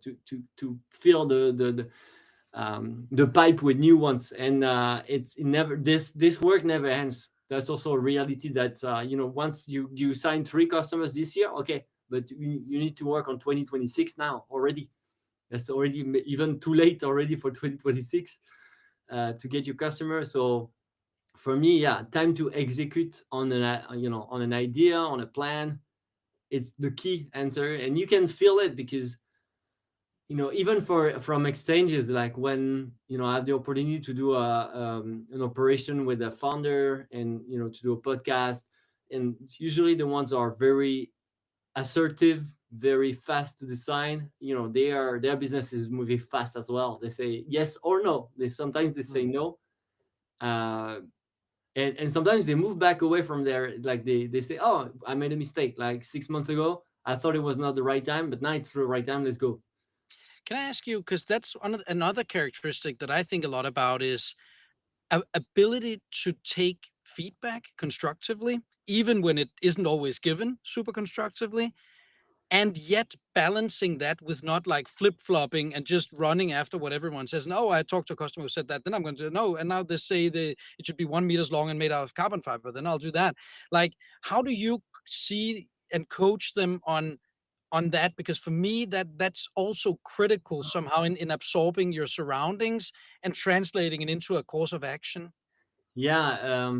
Speaker 1: to fill the pipe with new ones. And it never this work never ends. That's also a reality that once you sign 3 customers this year, okay, but you need to work on 2026 now already. That's already even too late already for 2026 to get your customer. So for me, yeah, time to execute on on an idea, on a plan. It's the key answer, and you can feel it, because even from exchanges, like when I have the opportunity to do an operation with a founder, and to do a podcast. And usually the ones are very assertive, very fast to design. Their business is moving fast as well. They say yes or no. They say
Speaker 2: Mm.
Speaker 1: no. uh, and sometimes they move back away from there. Like, they say, oh, I made a mistake like 6 months ago. I thought it was not the right time, but now it's the right time. Let's go.
Speaker 2: Can I ask you, because that's another characteristic that I think a lot about is ability to take feedback constructively, even when it isn't always given super constructively, and yet balancing that with not like flip flopping and just running after what everyone says. No, I talked to a customer who said that, then I'm going to no, and now they say it should be 1 meters long and made out of carbon fiber. Then I'll do that. Like, how do you see and coach them on that? Because for me, that's also critical somehow in absorbing your surroundings and translating it into a course of action.
Speaker 1: Yeah.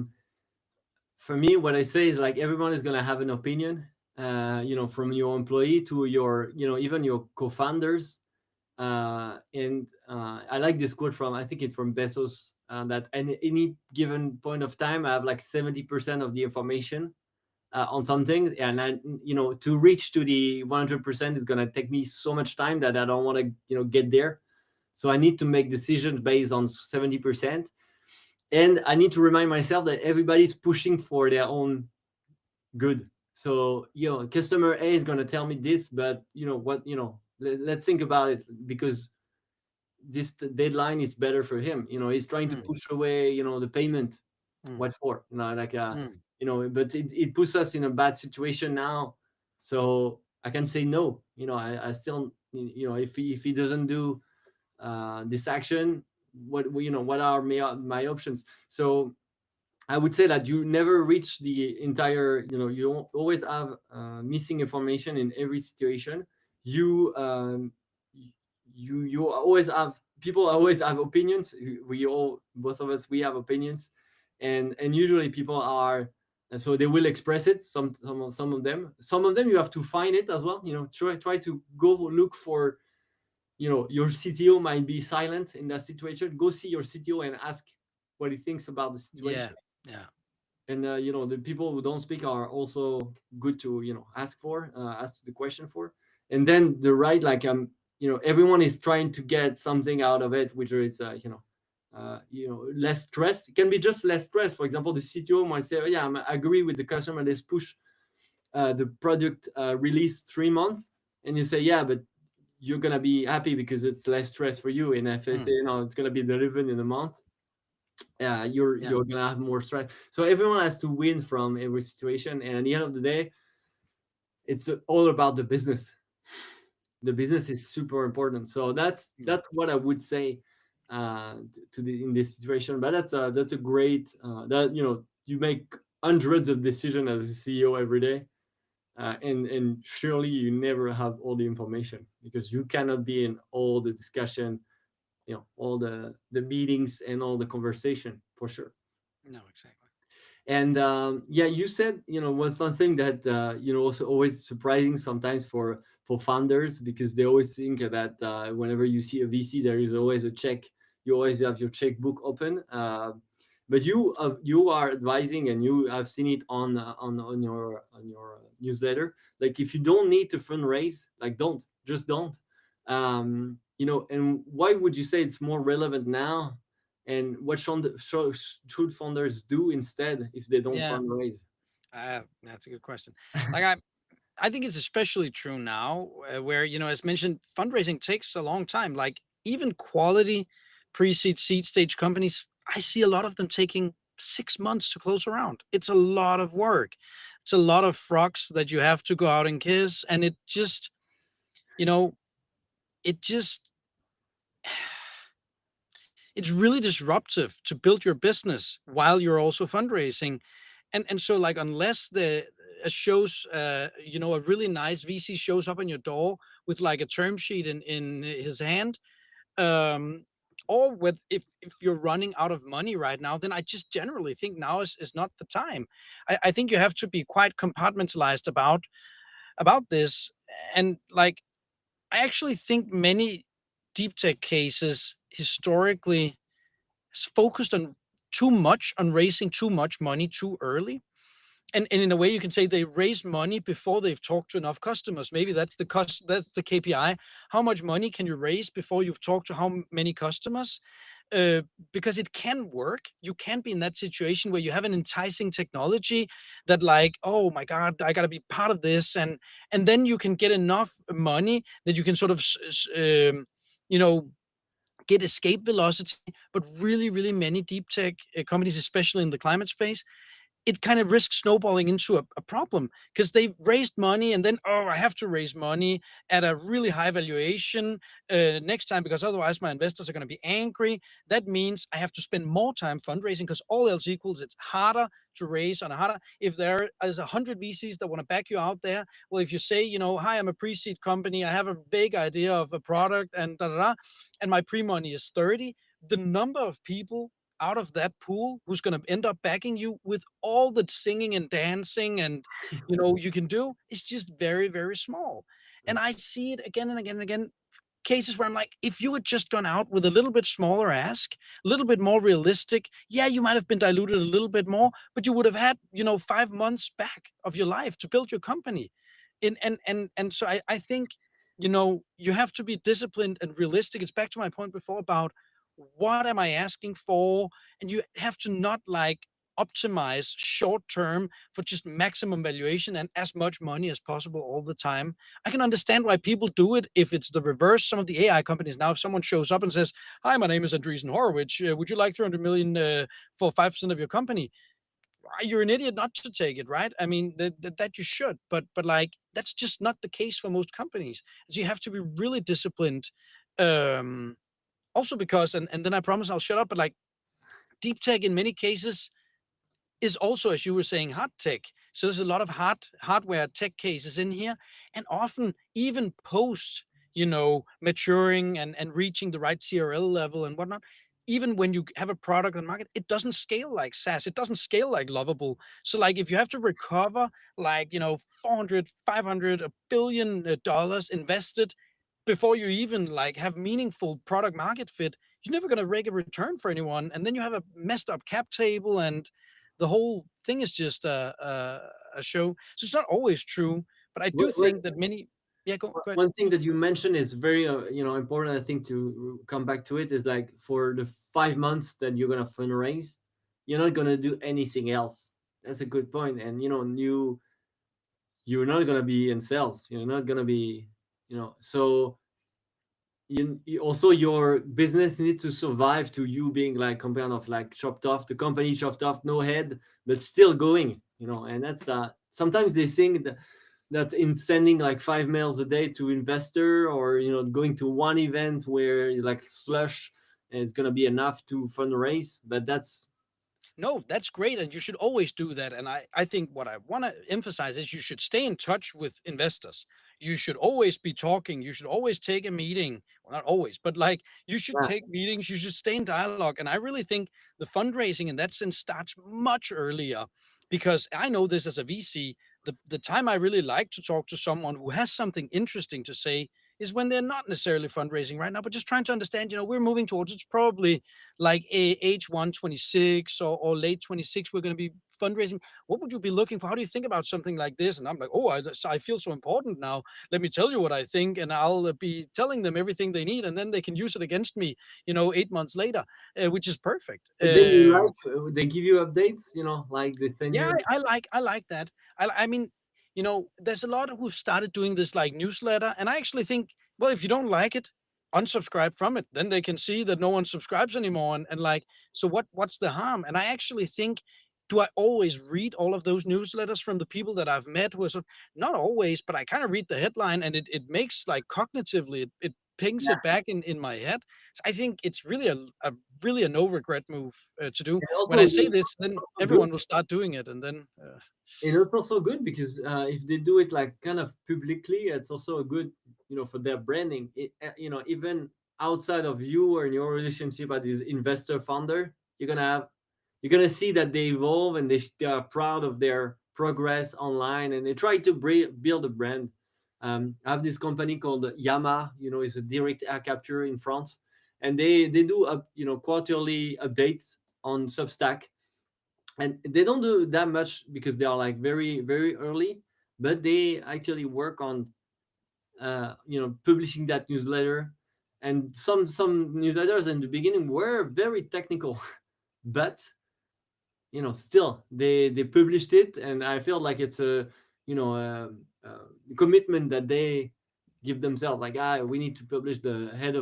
Speaker 1: For me, what I say is, like, everyone is gonna have an opinion. From your employee to your, even your co-founders. And I like this quote from, I think it's from Bezos, that any given point of time, I have like 70% of the information on something, and to reach to the 100% is gonna take me so much time that I don't want to get there. So I need to make decisions based on 70%, and I need to remind myself that everybody's pushing for their own good. So customer A is gonna tell me this, but what, let's think about it, because this deadline is better for him. He's trying to
Speaker 2: Mm,
Speaker 1: push away the payment.
Speaker 2: mm,
Speaker 1: What for? Like,
Speaker 2: mm.
Speaker 1: but it puts us in a bad situation now. So I can say no. I still, if he doesn't do this action, what are my options? So I would say that you never reach the entire, you don't always have missing information in every situation. You always have people always have opinions. We all, both of us, we have opinions, and usually people are, and so they will express it. Some of them you have to find it as well. Try to go look for. Your CTO might be silent in that situation. Go see your CTO and ask what he thinks about the
Speaker 2: Yeah.
Speaker 1: situation.
Speaker 2: Yeah.
Speaker 1: And the people who don't speak are also good to ask the question for. And then the right, like, everyone is trying to get something out of it, which is less stress. It can be just less stress. For example, the CTO might say, oh, yeah, I agree with the customer, let's push the product release 3 months. And you say, yeah, but you're gonna be happy because it's less stress for you. And if I say, it's gonna be delivered in a month, you're gonna have more stress. So everyone has to win from every situation, and at the end of the day, it's all about the business. The business is super important. So that's what I would say in this situation. But that's a great that you make hundreds of decisions as a CEO every day. And surely you never have all the information, because you cannot be in all the discussion, all the meetings and all the conversation, for sure.
Speaker 2: No, exactly.
Speaker 1: And yeah, you said, one thing that also always surprising sometimes for founders, because they always think that whenever you see a VC, there is always a check. You always have your checkbook open. But you are advising, and you have seen it on your newsletter. Like, if you don't need to fundraise, like, don't. And why would you say it's more relevant now? And what should founders do instead if they don't
Speaker 2: Yeah.
Speaker 1: fundraise?
Speaker 2: That's a good question. Like I think it's especially true now, where, as mentioned, fundraising takes a long time. Like, even quality pre-seed, seed stage companies, I see a lot of them taking 6 months to close a round. It's a lot of work. It's a lot of frogs that you have to go out and kiss. And it just, you know, it just, it's really disruptive to build your business while you're also fundraising. And so, like, unless the shows a really nice VC shows up on your door with like a term sheet in his hand, um or with if you're running out of money right now, then I just generally think now is not the time. I think you have to be quite compartmentalized about this. And, like, I actually think many deep tech cases historically focused on too much on raising too much money too early. And in a way, you can say they raise money before they've talked to enough customers. Maybe that's the KPI. How much money can you raise before you've talked to many customers? Uh, because it can work. You can be in that situation where you have an enticing technology that, like, oh my God, I gotta be part of this, and then you can get enough money that you can sort of you know get escape velocity. But really, really many deep tech companies, especially in the climate space, it kind of risks snowballing into a problem, because they've raised money and then, oh, I have to raise money at a really high valuation next time, because otherwise my investors are going to be angry. That means I have to spend more time fundraising, because all else equals, it's harder to raise on a harder. If there is 100 VCs that want to back you out there, well, if you say, hi, I'm a pre-seed company, I have a vague idea of a product, and da da da, and my pre-money is 30, the number of people out of that pool who's going to end up backing you with all the singing and dancing and you can do is just very, very small. And I see it again and again and again, cases where I'm like, if you had just gone out with a little bit smaller ask, a little bit more realistic, yeah, you might have been diluted a little bit more, but you would have had 5 months back of your life to build your company. And so I think you have to be disciplined and realistic. It's back to my point before about what am I asking for? And you have to not, like, optimize short term for just maximum valuation and as much money as possible all the time. I can understand why people do it if it's the reverse. Some of the AI companies now, if someone shows up and says, "Hi, my name is Andreessen Horowitz. Would you like 300 million for 5% of your company?" You're an idiot not to take it, right? I mean, that you should, but like, that's just not the case for most companies. So you have to be really disciplined. Um, Also because, and then I promise I'll shut up, but, like, deep tech in many cases is also, as you were saying, hard tech. So there's a lot of hardware tech cases in here, and often even post maturing and reaching the right CRL level and whatnot. Even when you have a product on the market, it doesn't scale like SaaS. It doesn't scale like Lovable. So like if you have to recover like 400, 500, $1 billion invested before you even like have meaningful product market fit, you're never going to make a return for anyone. And then you have a messed up cap table, and the whole thing is just a show. So it's not always true, but I do
Speaker 1: What,
Speaker 2: think that many. Yeah, go ahead.
Speaker 1: one thing that you mentioned is very important. I think to come back to it is like for the 5 months that you're gonna fundraise, you're not gonna do anything else. That's a good point. And you're not gonna be in sales. You're not gonna be so you also your business needs to survive to you being like kind of like chopped off, the company chopped off, no head, but still going. And that's sometimes they think that in sending like 5 mails a day to investor, or going to one event where like slush is going to be enough to fundraise, but that's
Speaker 2: No, that's great. And you should always do that. And I think what I want to emphasize is you should stay in touch with investors. You should always be talking. You should always take a meeting. Well, not always, but like you should
Speaker 1: yeah,
Speaker 2: take meetings. You should stay in dialogue. And I really think the fundraising in that sense starts much earlier, because I know this as a VC. The time I really like to talk to someone who has something interesting to say is when they're not necessarily fundraising right now, but just trying to understand, we're moving towards it's probably like a H1 26 or late 26, we're going to be fundraising. What would you be looking for? How do you think about something like this? And I'm like, oh, I feel so important now. Let me tell you what I think, and I'll be telling them everything they need, and then they can use it against me, 8 months later, which is perfect.
Speaker 1: but then you like they give you updates, like they send
Speaker 2: Yeah,
Speaker 1: you.
Speaker 2: I like that. I mean, there's a lot who've started doing this like newsletter, and I actually think, well, if you don't like it, unsubscribe from it. Then they can see that no one subscribes anymore, and like, so what's the harm? And I actually think, do I always read all of those newsletters from the people that I've met who are not always, but I kind of read the headline, and it makes like cognitively it pings
Speaker 1: Yeah,
Speaker 2: it back in my head. So I think it's really a really a no regret move to do.
Speaker 1: and
Speaker 2: When
Speaker 1: also
Speaker 2: I say
Speaker 1: it's
Speaker 2: this, then
Speaker 1: also good.
Speaker 2: everyone will start doing it, and then
Speaker 1: And it's also good because if they do it like kind of publicly, it's also a good, for their branding. Even outside of you or in your relationship as the investor founder, you're gonna see that they evolve, and they are proud of their progress online, and they try to build a brand. I have this company called Yama. It's a direct air capture in France, and they do quarterly updates on Substack, and they don't do that much because they are like very very early, but they actually work on publishing that newsletter. And some newsletters in the beginning were very technical but still they published it, and I feel like it's a commitment that they give themselves, like we need to publish the head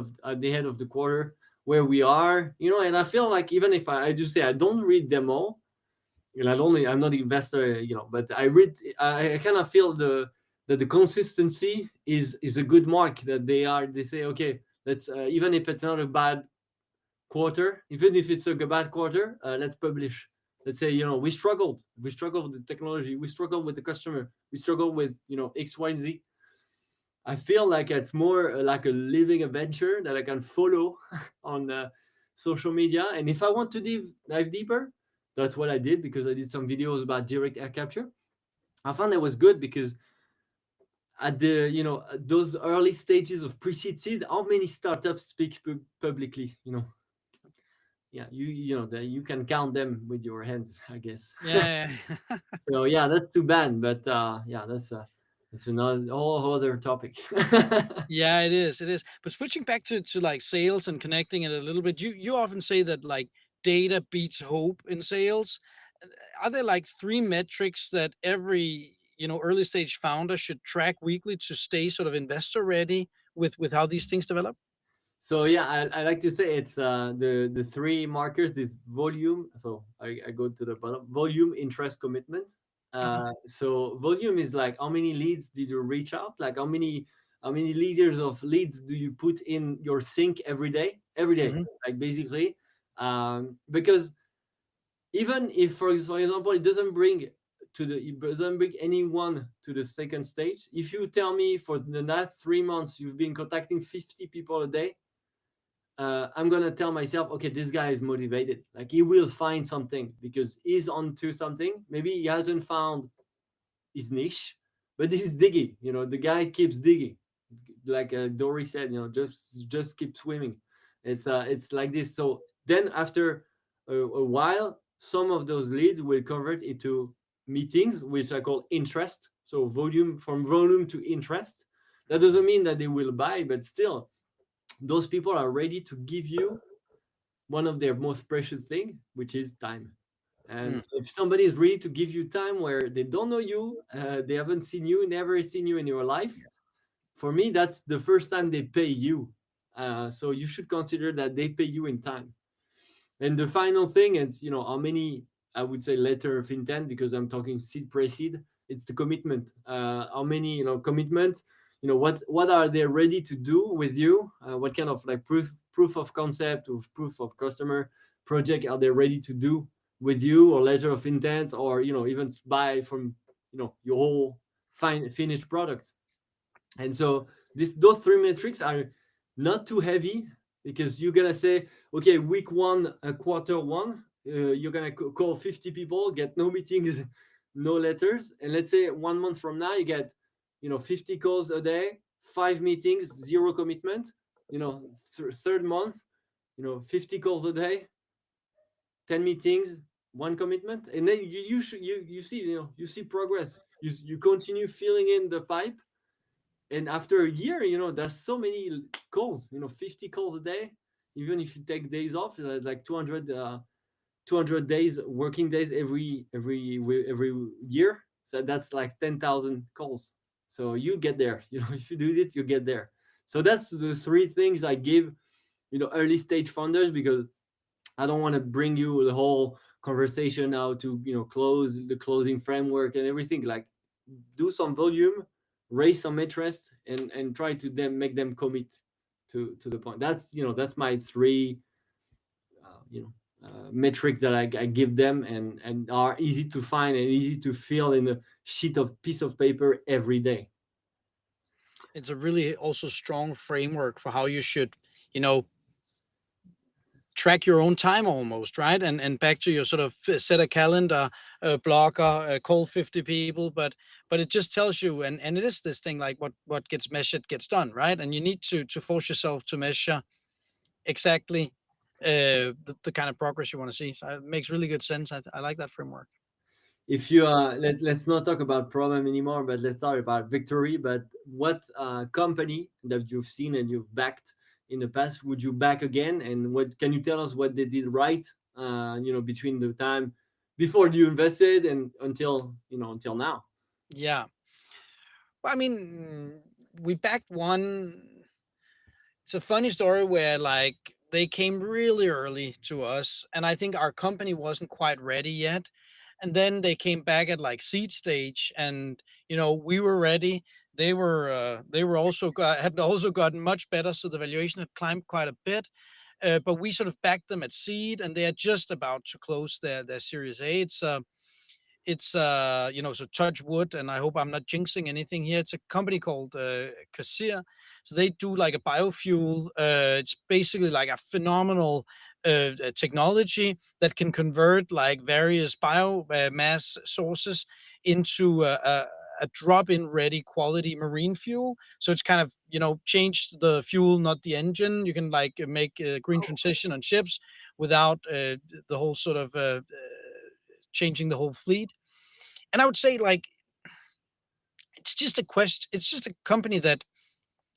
Speaker 1: of the quarter where we are, and I feel like even if I do say I don't read them all, I'm not an investor, but I read. I kind of feel that the consistency is a good mark, that they say, okay, let's even if it's not a bad quarter, even if it's a bad quarter, let's publish. Let's say, we struggled with the technology, we struggled with the customer, we struggled with X, Y, and Z. I feel like it's more like a living adventure that I can follow on social media. And if I want to dive deeper, that's what I did, because I did some videos about direct air capture. I found that was good because at the those early stages of pre-seed seed, how many startups speak publicly? Yeah, that you can count them with your hands, I guess.
Speaker 2: yeah.
Speaker 1: So yeah, that's too bad, but yeah, that's another whole other topic.
Speaker 2: Yeah, it is. It is. But switching back to like sales and connecting it a little bit, you often say that like data beats hope in sales. Are there like three metrics that every early stage founder should track weekly to stay sort of investor ready with how these things develop?
Speaker 1: So yeah, I like to say it's the three markers is volume. So I go to the bottom: volume, interest, commitment.
Speaker 2: Uh-huh.
Speaker 1: So volume is like how many leads did you reach out? Like how many liters of leads do you put in your sink every day? Every day,
Speaker 2: Hmm.
Speaker 1: like basically, because even if, for example, it doesn't bring it doesn't bring anyone to the second stage. If you tell me for the last 3 months you've been contacting 50 people a day, I'm gonna tell myself, okay, this guy is motivated. Like he will find something because he's onto something. Maybe he hasn't found his niche, but he's digging. The guy keeps digging. Like Dory said, just keep swimming. It's like this. So then after a while, some of those leads will convert into meetings, which I call interest. So volume to interest. That doesn't mean that they will buy, but still, those people are ready to give you one of their most precious thing, which is time.
Speaker 2: Mm.
Speaker 1: And if somebody is ready to give you time where they don't know you, they haven't seen you, never seen you in your life, for me, that's the first time they pay you. So you should consider that they pay you in time. And the final thing is, how many, I would say, letter of intent, because I'm talking seed pre-seed. It's the commitment. How many, commitment. What are they ready to do with you? What kind of like proof of concept or proof of customer project are they ready to do with you, or letter of intent, or even buy from your whole finished product. And so those three metrics are not too heavy, because you're gonna say, okay, week one, quarter one, you're gonna call 50 people, get no meetings, no letters, and let's say 1 month from now you get 50 calls a day, 5 meetings, zero commitment. Third month, 50 calls a day, 10 meetings, one commitment, and then you see you see progress. You continue filling in the pipe, and after a year, there's so many calls, 50 calls a day. Even if you take days off, like 200 days, working days every year. So that's like 10,000 calls. So you get there. If you do it, you get there. So that's the three things I give early stage founders, because I don't want to bring you the whole conversation now to close the closing framework and everything. Like, do some volume, raise some interest, and try to then make them commit to the point. That's my three metrics that I give them, and are easy to find and easy to fill in a piece of paper every day.
Speaker 2: It's a really also strong framework for how you should, you know, track your own time almost, right? And back to your sort of set a calendar, blocker, call 50 people, but it just tells you, and it is this thing like what gets measured gets done, right? And you need to force yourself to measure exactly the kind of progress you want to see. So it makes really good sense. I like that framework.
Speaker 1: If you let's not talk about problem anymore, but let's talk about victory. But what company that you've seen and you've backed in the past would you back again, and what can you tell us what they did right, between the time before you invested and until now?
Speaker 2: Yeah. Well, I mean, we backed one. It's a funny story where like they came really early to us, and I think our company wasn't quite ready yet. And then they came back at like seed stage, and we were ready. They were also had also gotten much better, so the valuation had climbed quite a bit. But we sort of backed them at seed, and they are just about to close their Series A. It's so touch wood, and I hope I'm not jinxing anything here. It's a company called Casir. So they do like a biofuel. It's basically like a phenomenal technology that can convert like various biomass sources into a drop-in ready quality marine fuel. So it's kind of changed the fuel, not the engine. You can like make a green transition on ships without the whole sort of changing the whole fleet. And I would say like it's just a company that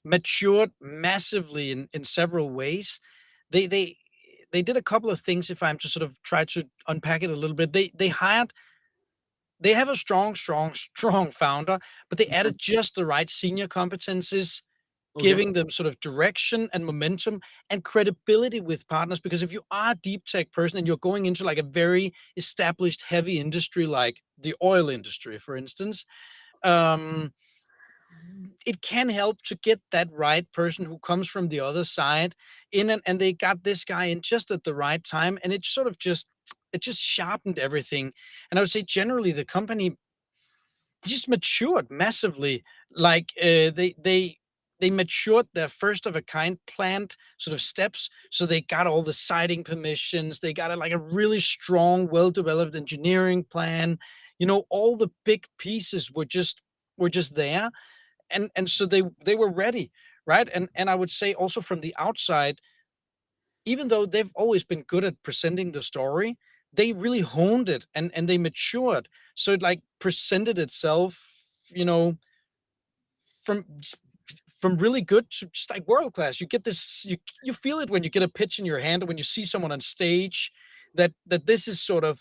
Speaker 2: matured massively in several ways. They they they did a couple of things. If I'm to sort of try to unpack it a little bit, they have a strong founder, but they added just the right senior competencies,
Speaker 1: Okay.
Speaker 2: giving them sort of direction and momentum and credibility with partners. Because if you are a deep tech person and you're going into like a very established heavy industry like the oil industry, for instance, um, it can help to get that right person who comes from the other side in, and they got this guy in just at the right time, and it sort of just it just sharpened everything. And I would say generally the company just matured massively. Like they matured their first of a kind plant sort of steps. So they got all the siting permissions. They got like a really strong, well developed engineering plan. You know, all the big pieces were just there, and so they were ready, right? And I would say also from the outside, even though they've always been good at presenting the story, they really honed it and they matured. So it like presented itself, you know, from from really good to just like world class. You get this, you feel it when you get a pitch in your hand, or when you see someone on stage, that this is sort of,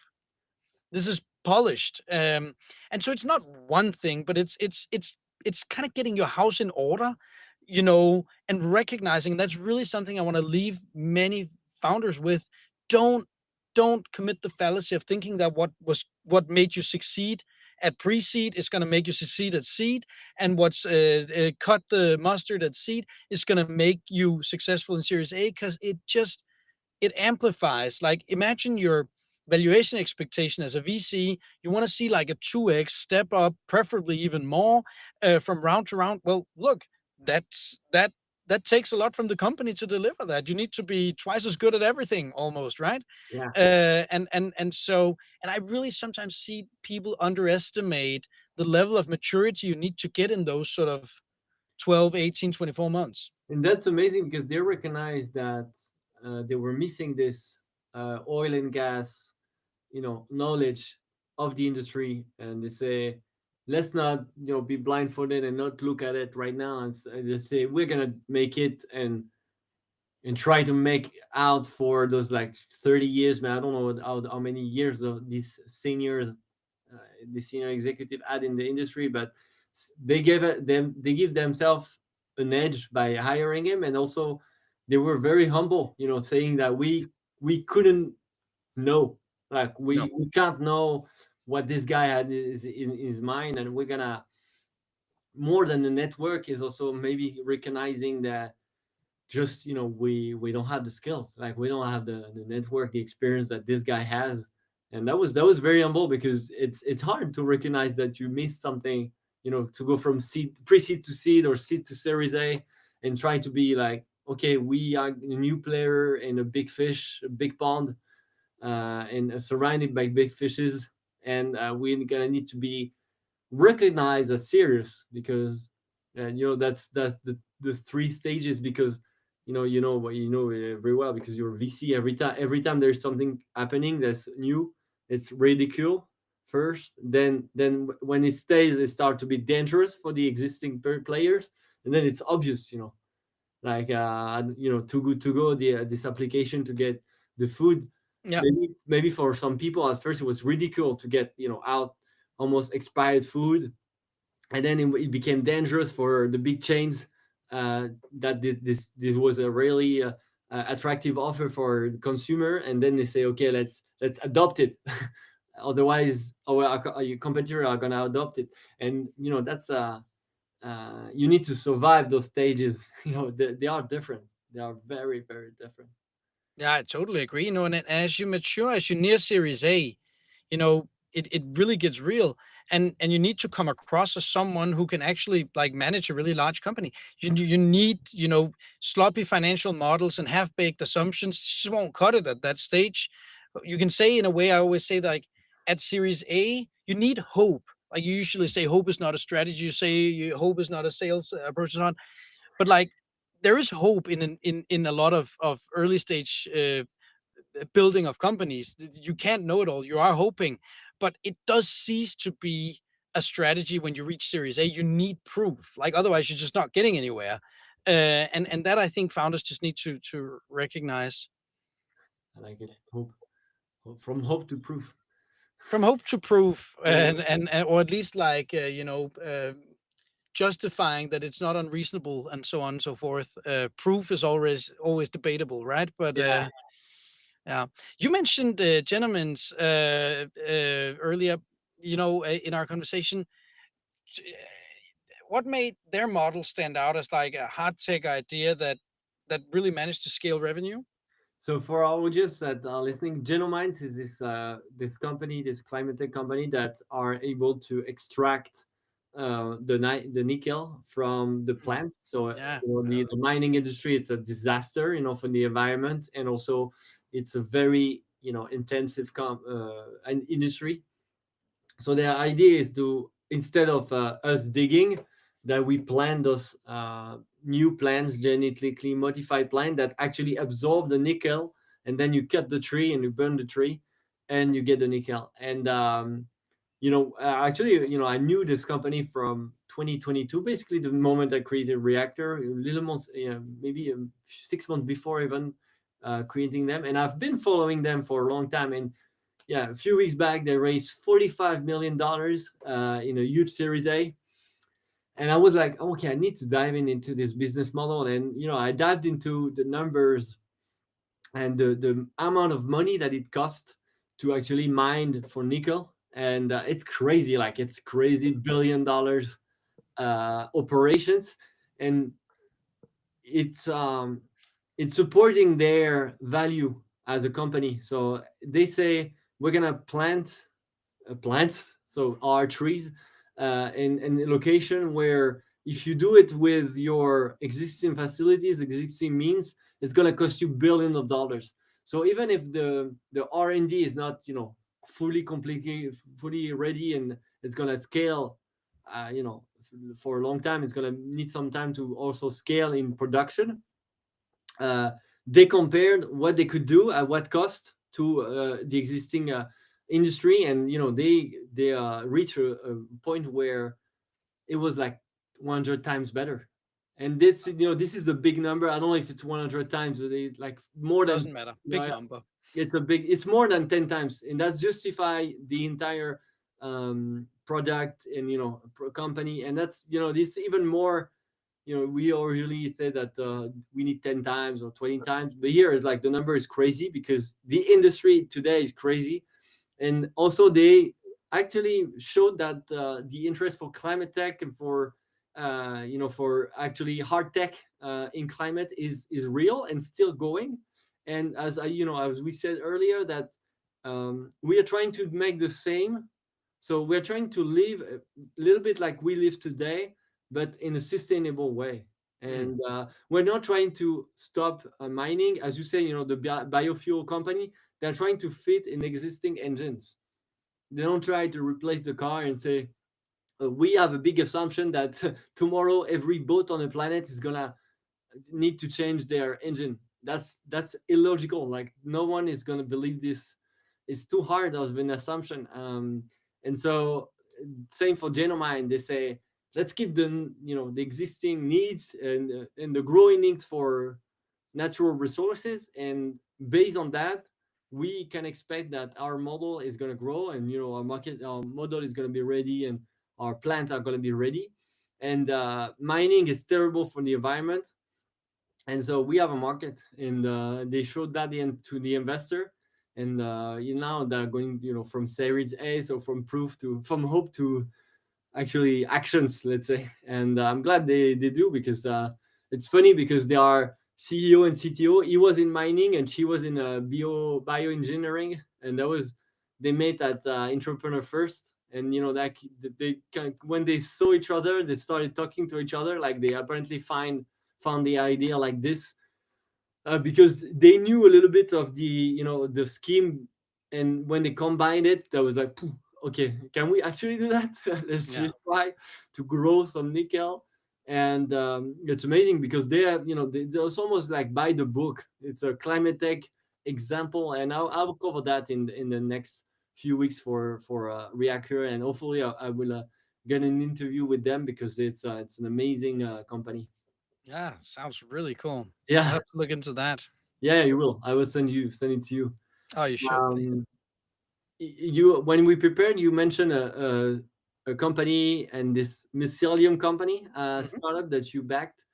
Speaker 2: this is polished. And so it's not one thing, but it's kind of getting your house in order, you know, and recognizing that's really something I want to leave many founders with. Don't don't commit the fallacy of thinking that what made you succeed at pre-seed is going to make you succeed at seed, and what's cut the mustard at seed is going to make you successful in Series A, because it amplifies. Like, imagine your valuation expectation as a VC. You want to see like a 2x step up, preferably even more, from round to round. Well, look, that takes a lot from the company to deliver that. You need to be twice as good at everything almost, right?
Speaker 1: Yeah.
Speaker 2: And I really sometimes see people underestimate the level of maturity you need to get in those sort of 12, 18, 24 months.
Speaker 1: And that's amazing because they recognize that they were missing this oil and gas, knowledge of the industry, and they say, let's not, be blindfolded and not look at it right now, and they say we're gonna make it and try to make out for those like 30 years, man. I don't know how many years of these seniors, the senior executive had in the industry, but they give themselves an edge by hiring him, and also they were very humble, saying that we couldn't know, like
Speaker 2: No.
Speaker 1: we can't know what this guy had in his mind, and we're gonna, more than the network, is also maybe recognizing that just, we don't have the skills, like we don't have the network, the experience that this guy has. And that was very humble, because it's hard to recognize that you missed something, to go from seed, pre-seed to seed, or seed to Series A, and try to be like, okay, we are a new player in a big fish, a big pond, and surrounded by big fishes, and we're gonna need to be recognized as serious, because that's the three stages, because what very well, because you're VC. Every time there's something happening that's new, it's ridicule first, then when it stays, it start to be dangerous for the existing players, and then it's obvious, like too good to go, this application to get the food.
Speaker 2: Yeah.
Speaker 1: Maybe for some people at first it was ridicule to get out almost expired food, and then it became dangerous for the big chains, that this was a really attractive offer for the consumer, and then they say, okay, let's adopt it. Otherwise our competitor are gonna adopt it, and that's you need to survive those stages. They are different. They are very, very different.
Speaker 2: Yeah, I totally agree. You know, and as you mature, as you near Series A, you know, it really gets real. And you need to come across as someone who can actually like manage a really large company. You need, you know, sloppy financial models and half-baked assumptions. Just won't cut it at that stage. You can say, in a way, I always say, like, at Series A, you need hope. Like, you usually say hope is not a strategy. You say hope is not a sales approach, and so on. But like, there is hope in a lot of early stage building of companies. You can't know it all. You are hoping, but it does cease to be a strategy when you reach Series A. You need proof. Like, otherwise, you're just not getting anywhere. And that, I think, founders just need to recognize.
Speaker 1: I like it. From hope to proof.
Speaker 2: From hope to proof,
Speaker 1: Yeah.
Speaker 2: and or at least like justifying that it's not unreasonable, and so on and so forth. Proof is always debatable, right? But
Speaker 1: Yeah.
Speaker 2: yeah, you mentioned gentlemen's earlier, you know, in our conversation. What made their model stand out as like a hard tech idea that really managed to scale revenue?
Speaker 1: So for our audience that are listening, Genomind is this company, this climate tech company, that are able to extract the nickel from the
Speaker 2: Mm.
Speaker 1: plants. So
Speaker 2: Yeah.
Speaker 1: the mining industry, it's a disaster, for the environment, and also it's a very intensive an industry. So the idea is to, instead of us digging, that we plant those new plants, genetically modified plant that actually absorb the nickel, and then you cut the tree and you burn the tree, and you get the nickel. And actually, I knew this company from 2022, basically the moment I created Reactor, a little months, maybe 6 months before even creating them, and I've been following them for a long time. And yeah, a few weeks back they raised $45 million in a huge Series A, and I was like, okay, I need to dive into this business model. And I dived into the numbers and the amount of money that it cost to actually mine for nickel, and it's crazy. Like, it's crazy, $1 billion operations, and it's um it's supporting their value as a company. So they say we're gonna plant plants, so our trees, in a location where, if you do it with your existing facilities, existing means, it's gonna cost you billions of dollars. So even if the R&D is not fully completely fully ready, and it's gonna scale, for a long time, it's gonna need some time to also scale in production. uh, they compared what they could do at what cost to the existing industry, and they reached a point where it was like 100 times better. And this is the big number. I don't know if it's 100 times, but it's like more than,
Speaker 2: Doesn't matter.
Speaker 1: you
Speaker 2: Big
Speaker 1: know
Speaker 2: number.
Speaker 1: it's more than 10 times, and that's justify the entire product and company. And that's this even more. We usually say that we need 10 times or 20 times, but here it's like the number is crazy because the industry today is crazy. And also they actually showed that the interest for climate tech and for actually hard tech in climate is real and still going. And as we said earlier, that we are trying to make the same. So we're trying to live a little bit like we live today, but in a sustainable way.
Speaker 2: Mm.
Speaker 1: And we're not trying to stop mining, as you say. The biofuel company, they're trying to fit in existing engines. They don't try to replace the car and say, we have a big assumption that tomorrow every boat on the planet is gonna need to change their engine. That's illogical. Like, no one is gonna believe this. It's too hard of an assumption. And so, same for Genomine. They say, let's keep the existing needs and the growing needs for natural resources, and based on that, we can expect that our model is going to grow, and our model is going to be ready, and our plants are going to be ready. And mining is terrible for the environment, and so we have a market. And they showed that to the investor. And now they're going from Series A, so from hope to actually actions, let's say. And I'm glad they do, because it's funny, because they are CEO and CTO. He was in mining and she was in bioengineering, and they made that entrepreneur first. And that they when they saw each other, they started talking to each other, like they apparently found the idea like this, because they knew a little bit of the scheme. And when they combined it, that was like, "Phew, okay, can we actually do that? let's
Speaker 2: Yeah.
Speaker 1: let's try to grow some nickel." And it's amazing because they have, it's almost like by the book. It's a climate tech example, and I'll cover that in the next few weeks for Reactor. And hopefully I will get an interview with them, because it's an amazing company.
Speaker 2: Yeah. Sounds really cool. I'll
Speaker 1: Yeah.
Speaker 2: have to look into that.
Speaker 1: Yeah, you will. I will send it to you.
Speaker 2: Oh, you should, please.
Speaker 1: Um, you When we prepared, you mentioned a company, and this mycelium company
Speaker 2: Mhm.
Speaker 1: startup that you backed,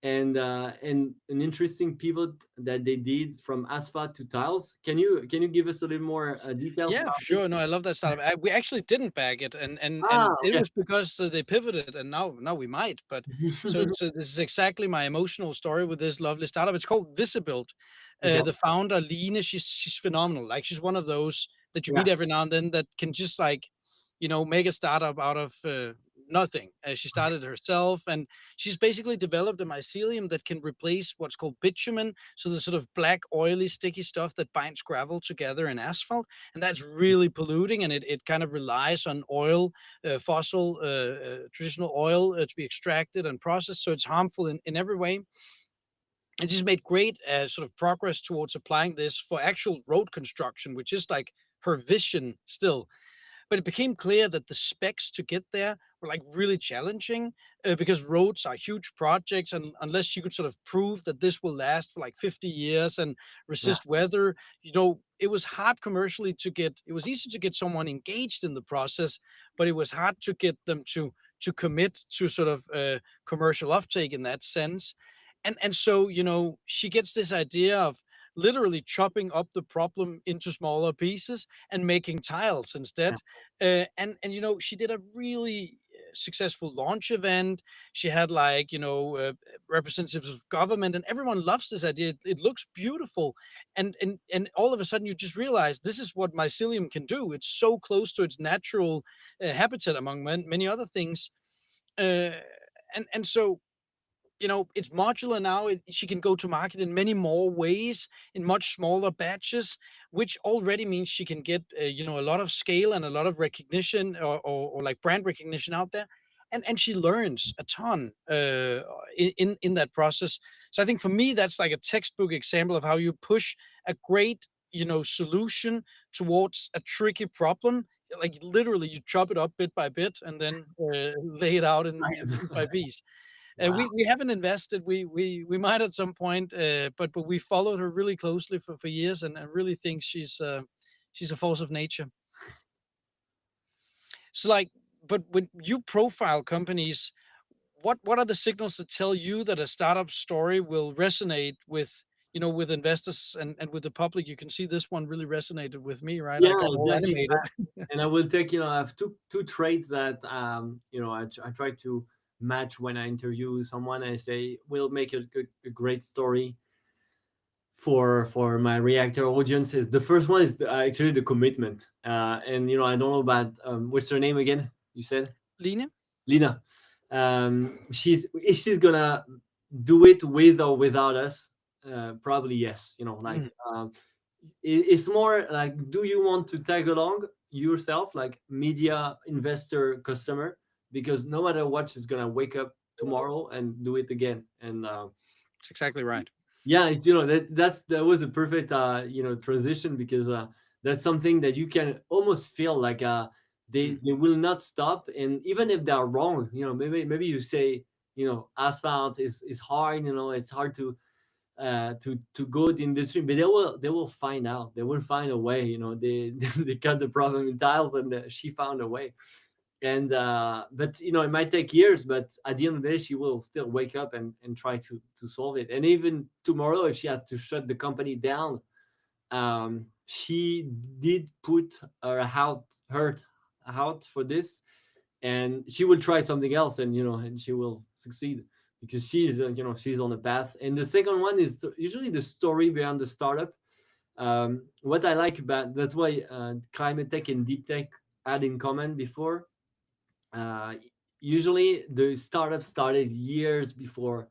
Speaker 1: and an interesting pivot that they did from asphalt to tiles. Can you give us a little more details
Speaker 2: Yeah,
Speaker 1: about
Speaker 2: for
Speaker 1: this?
Speaker 2: sure. No, I love that startup. We actually didn't bag it, and it
Speaker 1: Okay.
Speaker 2: was because they pivoted, and now we might. But so this is exactly my emotional story with this lovely startup. It's called Visibuild.
Speaker 1: Okay.
Speaker 2: The founder Line, she's phenomenal. Like, she's one of those that you
Speaker 1: Yeah.
Speaker 2: meet every now and then that can just, like, make a startup out of nothing. She started herself, and she's basically developed a mycelium that can replace what's called bitumen, so the sort of black, oily, sticky stuff that binds gravel together in asphalt, and that's really polluting, and it kind of relies on oil, fossil, traditional oil to be extracted and processed, so it's harmful in every way. And she's made great sort of progress towards applying this for actual road construction, which is like her vision still. But it became clear that the specs to get there were like really challenging, because roads are huge projects, and unless you could sort of prove that this will last for like 50 years and
Speaker 1: Yeah.
Speaker 2: resist weather, it was hard commercially to get. It was easy to get someone engaged in the process, but it was hard to get them to commit to sort of commercial offtake in that sense. And so, she gets this idea of literally chopping up the problem into smaller pieces and making tiles
Speaker 1: Yeah.
Speaker 2: instead. And she did a really successful launch event. She had like, representatives of government, and everyone loves this idea. It looks beautiful, and all of a sudden you just realize this is what mycelium can do. It's so close to its natural habitat, among many other things. Uh, and so, it's modular now. She can go to market in many more ways, in much smaller batches, which already means she can get, a lot of scale and a lot of recognition, or like brand recognition out there. And she learns a ton in that process. So I think for me, that's like a textbook example of how you push a great, solution towards a tricky problem. Like literally, you chop it up bit by bit and then lay it out in
Speaker 1: Nice.
Speaker 2: piece by piece.
Speaker 1: Wow.
Speaker 2: We haven't invested. We might at some point, but we followed her really closely for years, and I really think she's a force of nature. So like, but when you profile companies, what are the signals that tell you that a startup story will resonate with, with investors and with the public? You can see this one really resonated with me, right? I
Speaker 1: Yeah,
Speaker 2: got all
Speaker 1: exactly.
Speaker 2: animated.
Speaker 1: And I will take, I have two traits that I try to match when I interview someone. I say we'll make a great story for my reactor audiences. The first one is actually the commitment. And I don't know about what's her name again? You said
Speaker 2: Line?
Speaker 1: Lina. She's gonna do it with or without us. Probably yes. Like
Speaker 2: Mm,
Speaker 1: it's more like, do you want to tag along yourself, like media, investor, customer? Because no matter what, she's gonna wake up tomorrow and do it again. And
Speaker 2: that's exactly right.
Speaker 1: yeah, it's that was a perfect transition, because that's something that you can almost feel like
Speaker 2: Mm,
Speaker 1: they will not stop. And even if they're wrong, maybe you say, asphalt is hard, it's hard to go to industry, but they will find out. They will find a way. They they got the problem in tiles, and she found a way. And but it might take years, but at the end of the day, she will still wake up and try to solve it. And even tomorrow, if she had to shut the company down, she did put her out for this, and she will try something else, and she will succeed, because she's on the path. And the second one is usually the story behind the startup. What I like about, that's why climate tech and deep tech had in common before. uh, Usually the startup started years before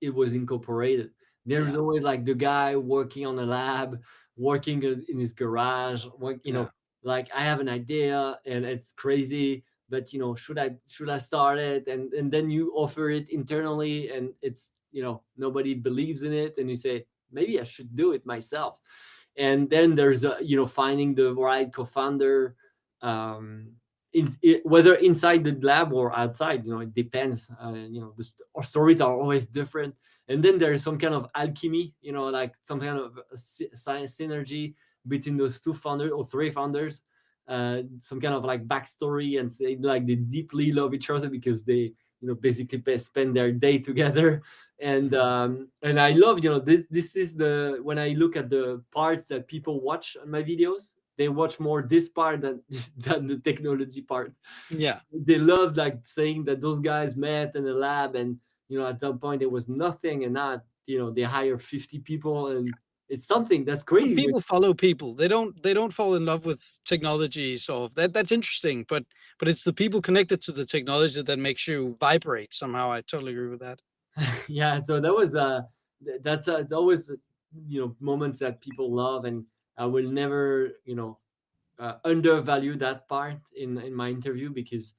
Speaker 1: it was incorporated. There's
Speaker 2: yeah,
Speaker 1: always like the guy working on a lab, working in his garage,
Speaker 2: yeah.
Speaker 1: like, I have an idea and it's crazy, but should I start it? And then you offer it internally, and it's nobody believes in it, and you say, maybe I should do it myself. And then there's finding the right co-founder, whether inside the lab or outside, it depends. Our stories are always different. And then there is some kind of alchemy, like some kind of science synergy between those two founders or three founders. Some kind of like backstory, and say like they deeply love each other, because they basically spend their day together. And I love, this is the when I look at the parts that people watch on my videos, they watch more this part than than the technology part.
Speaker 2: Yeah.
Speaker 1: They love like saying that those guys met in the lab, and at that point there was nothing, and now they hire 50 people, and it's something that's
Speaker 2: But
Speaker 1: crazy.
Speaker 2: people follow people. They don't fall in love with technology. So that's interesting. But it's the people connected to the technology that makes you vibrate somehow. I totally agree with that.
Speaker 1: Yeah, so that was that's always moments that people love, and I will never undervalue that part in my interview, because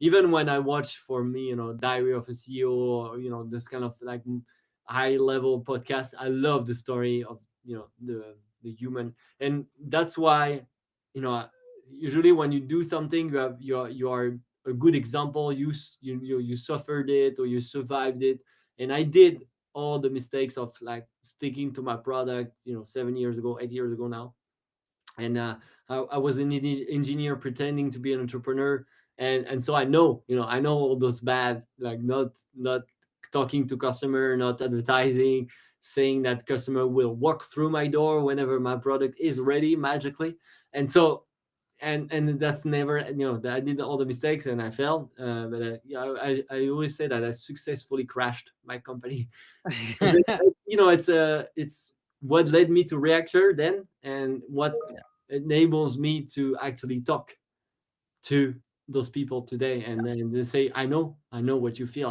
Speaker 1: even when I watch, for me, Diary of a CEO, or this kind of like high level podcast, I love the story of the human. And that's why usually when you do something, you are a good example. You suffered it, or you survived it. And I did all the mistakes of like sticking to my product 7 years ago, 8 years ago now. And I was an engineer pretending to be an entrepreneur. And so I know all those bad, like not talking to customer, not advertising, saying that customer will walk through my door whenever my product is ready magically. And so, and that's never, that I did all the mistakes and I failed. But yeah, I always say that I successfully crashed my company. And then, it's what led me to Reactor then, and what enables me to actually talk to those people today. And then they say, I know what you feel.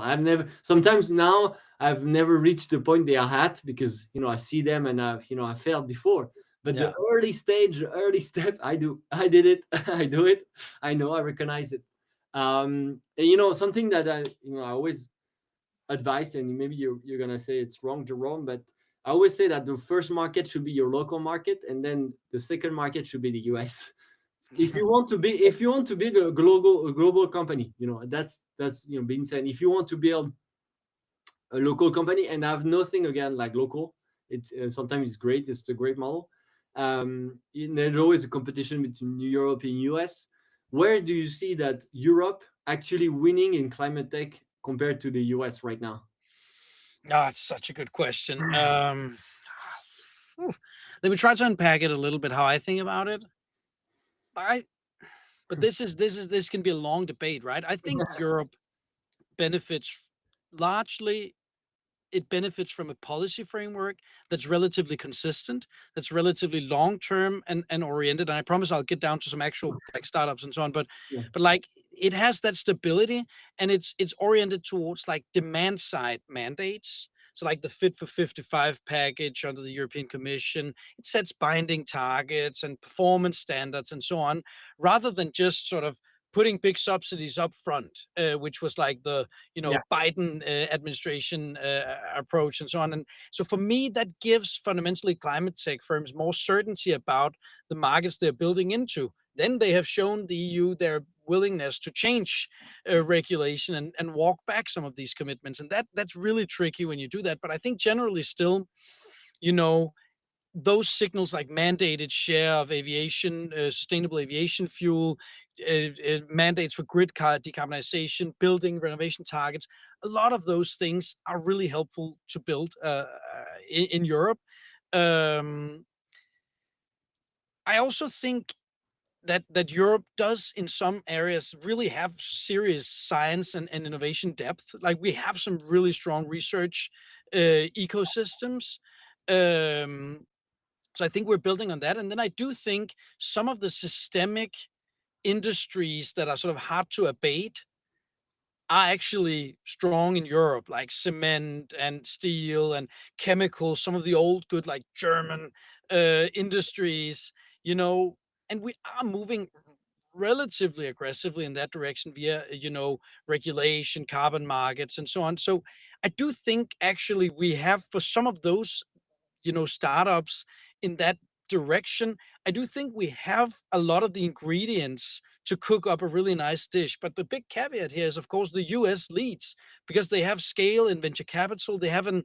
Speaker 1: Sometimes now I've never reached the point they are at, because I see them, and I failed before. But the
Speaker 2: Yeah.
Speaker 1: early stage, early step, I did it. I do it. I know, I recognize it. And something that I always advice, and maybe you're gonna say it's wrong, Jerome, but I always say that the first market should be your local market, and then the second market should be the US. If you want to be a global company, that's being said. If you want to build a local company, and I have nothing again like local, it's sometimes it's great. It's a great model. There's always a competition between Europe and US. Where do you see that Europe actually winning in climate tech compared to the US right now?
Speaker 2: Ah, it's such a good question. Ooh, let me try to unpack it a little bit how I think about it. I but this can be a long debate, right? I think Europe benefits largely it benefits from a policy framework that's relatively consistent, that's relatively long term and oriented. And I promise I'll get down to some actual like startups and so on. But
Speaker 1: Yeah.
Speaker 2: but like it has that stability and it's oriented towards like demand side mandates. So like the Fit for 55 package under the European Commission, it sets binding targets and performance standards and so on, rather than just sort of putting big subsidies up front, which was like the
Speaker 1: Yeah.
Speaker 2: Biden administration approach and so on. And so for me, that gives fundamentally climate tech firms more certainty about the markets they're building into. Then they have shown the EU their willingness to change regulation and walk back some of these commitments. And that's really tricky when you do that. But I think generally still, you know, those signals like mandated share of aviation, sustainable aviation fuel, mandates for grid decarbonization, building renovation targets, a lot of those things are really helpful to build in Europe. Um, I also think that Europe does in some areas really have serious science and innovation depth. Like we have some really strong research ecosystems. Um, so I think we're building on that. And then I do think some of the systemic industries that are sort of hard to abate are actually strong in Europe, like cement and steel and chemicals, some of the old good like German industries, you know, and we are moving relatively aggressively in that direction via, regulation, carbon markets, and so on. So I do think actually we have for some of those startups in that direction, I do think we have a lot of the ingredients to cook up a really nice dish. But the big caveat here is, of course, the US leads because they have scale in venture capital. They have a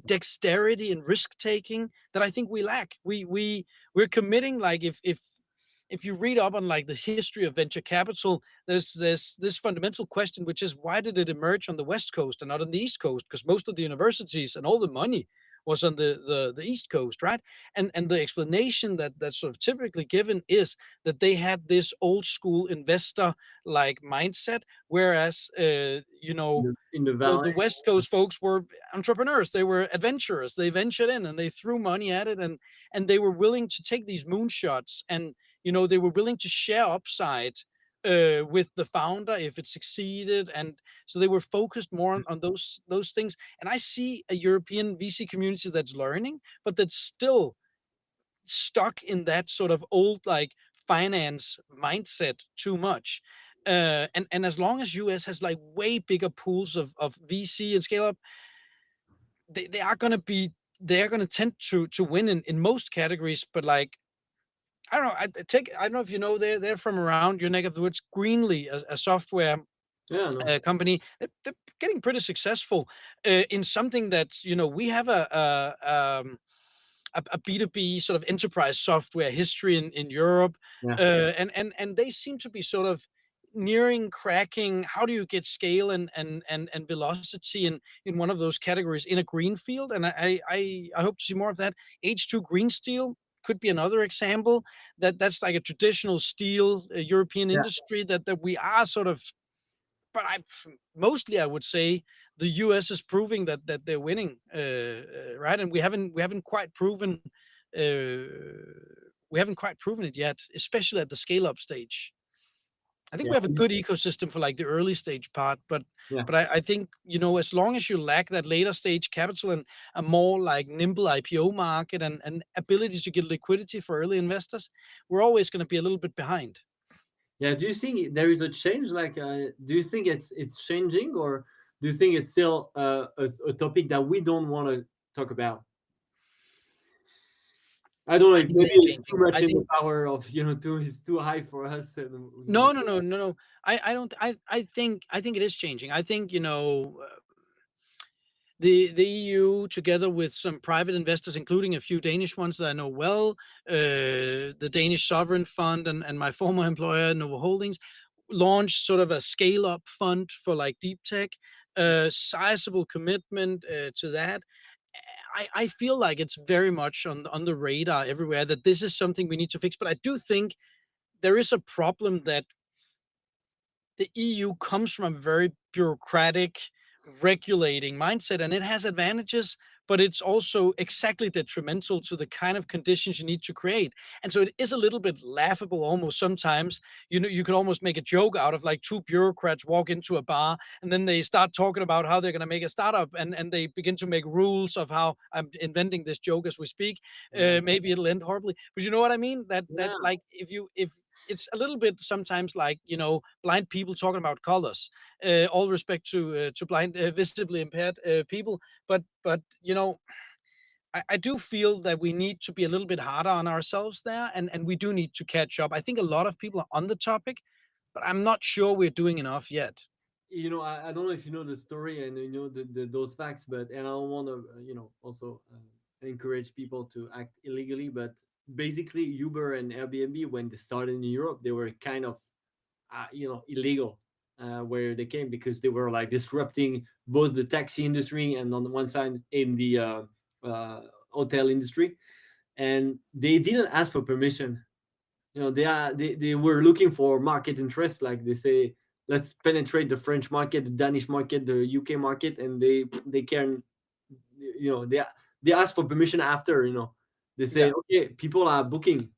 Speaker 2: dexterity in risk taking that I think we lack. We're committing like if you read up on like the history of venture capital, there's this fundamental question, which is why did it emerge on the West Coast and not on the East Coast? Because most of the universities and all the money was on the East Coast, right? And the explanation that's sort of typically given is that they had this old school investor like mindset, whereas
Speaker 1: in the
Speaker 2: the
Speaker 1: valley.
Speaker 2: West Coast folks were entrepreneurs. They were adventurous. They ventured in and they threw money at it, and they were willing to take these moonshots, and they were willing to share upside with the founder if it succeeded, and so they were focused more on those things. And I see a European VC community that's learning, but that's still stuck in that sort of old like finance mindset too much. And as long as US has like way bigger pools of VC and scale up, they are going to be they are going to tend to win in most categories. But like I don't know, I don't know if they're from around your neck of the woods. Greenly, a software
Speaker 1: Yeah, no.
Speaker 2: company, they're getting pretty successful in something that we have a B2B sort of enterprise software history in Europe,
Speaker 1: Yeah.
Speaker 2: and they seem to be sort of nearing cracking. How do you get scale and velocity in one of those categories in a green field? And I hope to see more of that. H2 Green Steel could be another example. That's like a traditional steel European
Speaker 1: Yeah.
Speaker 2: industry that we are sort of, but mostly I would say the US is proving that they're winning, right? And we haven't quite proven it yet, especially at the scale up stage. I think
Speaker 1: Yeah.
Speaker 2: we have a good ecosystem for like the early stage part, but
Speaker 1: Yeah.
Speaker 2: I think as long as you lack that later stage capital and a more like nimble IPO market and ability to get liquidity for early investors, we're always going to be a little bit behind.
Speaker 1: Yeah. Do you think there is a change? Like, do you think it's changing, or do you think it's still a topic that we don't want to talk about? I don't know.
Speaker 2: I think it
Speaker 1: Maybe
Speaker 2: is
Speaker 1: it's too
Speaker 2: changing.
Speaker 1: much
Speaker 2: I
Speaker 1: in the
Speaker 2: think
Speaker 1: power of too. It's too high for us. And,
Speaker 2: No, no, no, no, no. I don't. I think it is changing. I think the EU, together with some private investors, including a few Danish ones that I know well, the Danish Sovereign Fund and my former employer Novo Holdings, launched sort of a scale up fund for like deep tech. Sizable commitment to that. I feel like it's very much on the radar everywhere that this is something we need to fix. But I do think there is a problem that the EU comes from a very bureaucratic, regulating mindset, and it has advantages, but it's also exactly detrimental to the kind of conditions you need to create. And so it is a little bit laughable almost sometimes. You could almost make a joke out of like two bureaucrats walk into a bar and then they start talking about how they're going to make a startup, and they begin to make rules of how I'm inventing this joke as we speak.
Speaker 1: yeah.
Speaker 2: Maybe it'll end horribly, but you know what I mean? That
Speaker 1: Yeah.
Speaker 2: like if it's a little bit sometimes like blind people talking about colors. All respect to blind, visibly impaired people, but I do feel that we need to be a little bit harder on ourselves there, and we do need to catch up. I think a lot of people are on the topic, but I'm not sure we're doing enough yet.
Speaker 1: I don't know if you know the story and those facts, but and I don't want to also encourage people to act illegally, but basically Uber and Airbnb, when they started in Europe, they were kind of illegal where they came, because they were like disrupting both the taxi industry and on the one side in the uh, hotel industry, and they didn't ask for permission. They were looking for market interest, like they say, let's penetrate the French market, the Danish market, the UK market, and they can, they ask for permission after, they say,
Speaker 2: Yeah.
Speaker 1: okay, people are booking,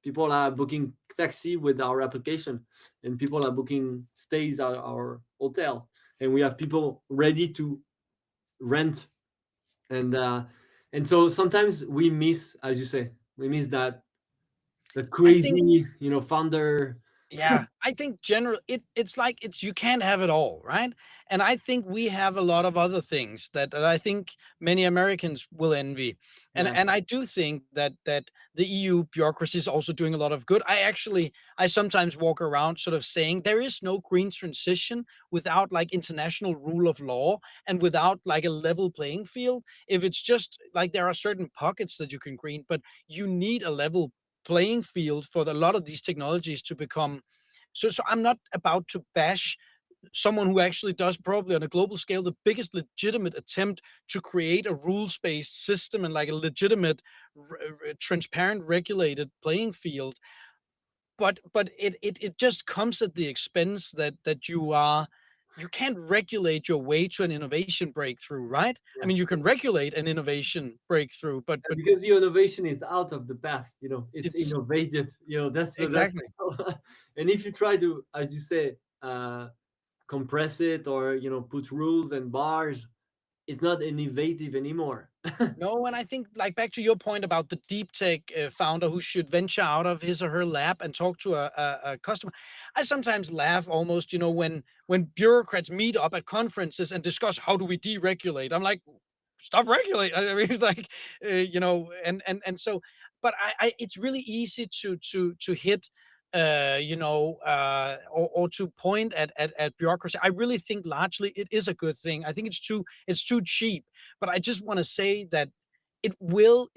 Speaker 1: people are booking taxi with our application, and people are booking stays at our hotel, and we have people ready to rent. And so sometimes we miss, as you say, we miss that
Speaker 2: I think
Speaker 1: crazy, founder.
Speaker 2: Yeah, I think general it's like it's you can't have it all, right? And I think we have a lot of other things that I think many Americans will envy. And
Speaker 1: Yeah,
Speaker 2: and I do think that the EU bureaucracy is also doing a lot of good. I sometimes walk around sort of saying there is no green transition without like international rule of law and without like a level playing field. If it's just like there are certain pockets that you can green, but you need a level playing field for a lot of these technologies to become. So I'm not about to bash someone who actually does probably on a global scale the biggest legitimate attempt to create a rules-based system and like a legitimate, transparent, regulated playing field. But it just comes at the expense that you can't regulate your way to an innovation breakthrough, right? I
Speaker 1: Yeah.
Speaker 2: mean, you can regulate an innovation breakthrough, but
Speaker 1: Because the innovation is out of the path, it's
Speaker 2: it's
Speaker 1: innovative, that's
Speaker 2: exactly.
Speaker 1: and if you try to, as you say, compress it, or put rules and bars, it's not innovative anymore.
Speaker 2: No, and I think like back to your point about the deep tech founder who should venture out of his or her lab and talk to a customer. I sometimes laugh almost, when bureaucrats meet up at conferences and discuss how do we deregulate. I'm like, stop regulate. I mean, it's like, and so, but it's really easy to hit, or to point at bureaucracy. I really think largely it is a good thing. I think it's too cheap, but I just want to say that it will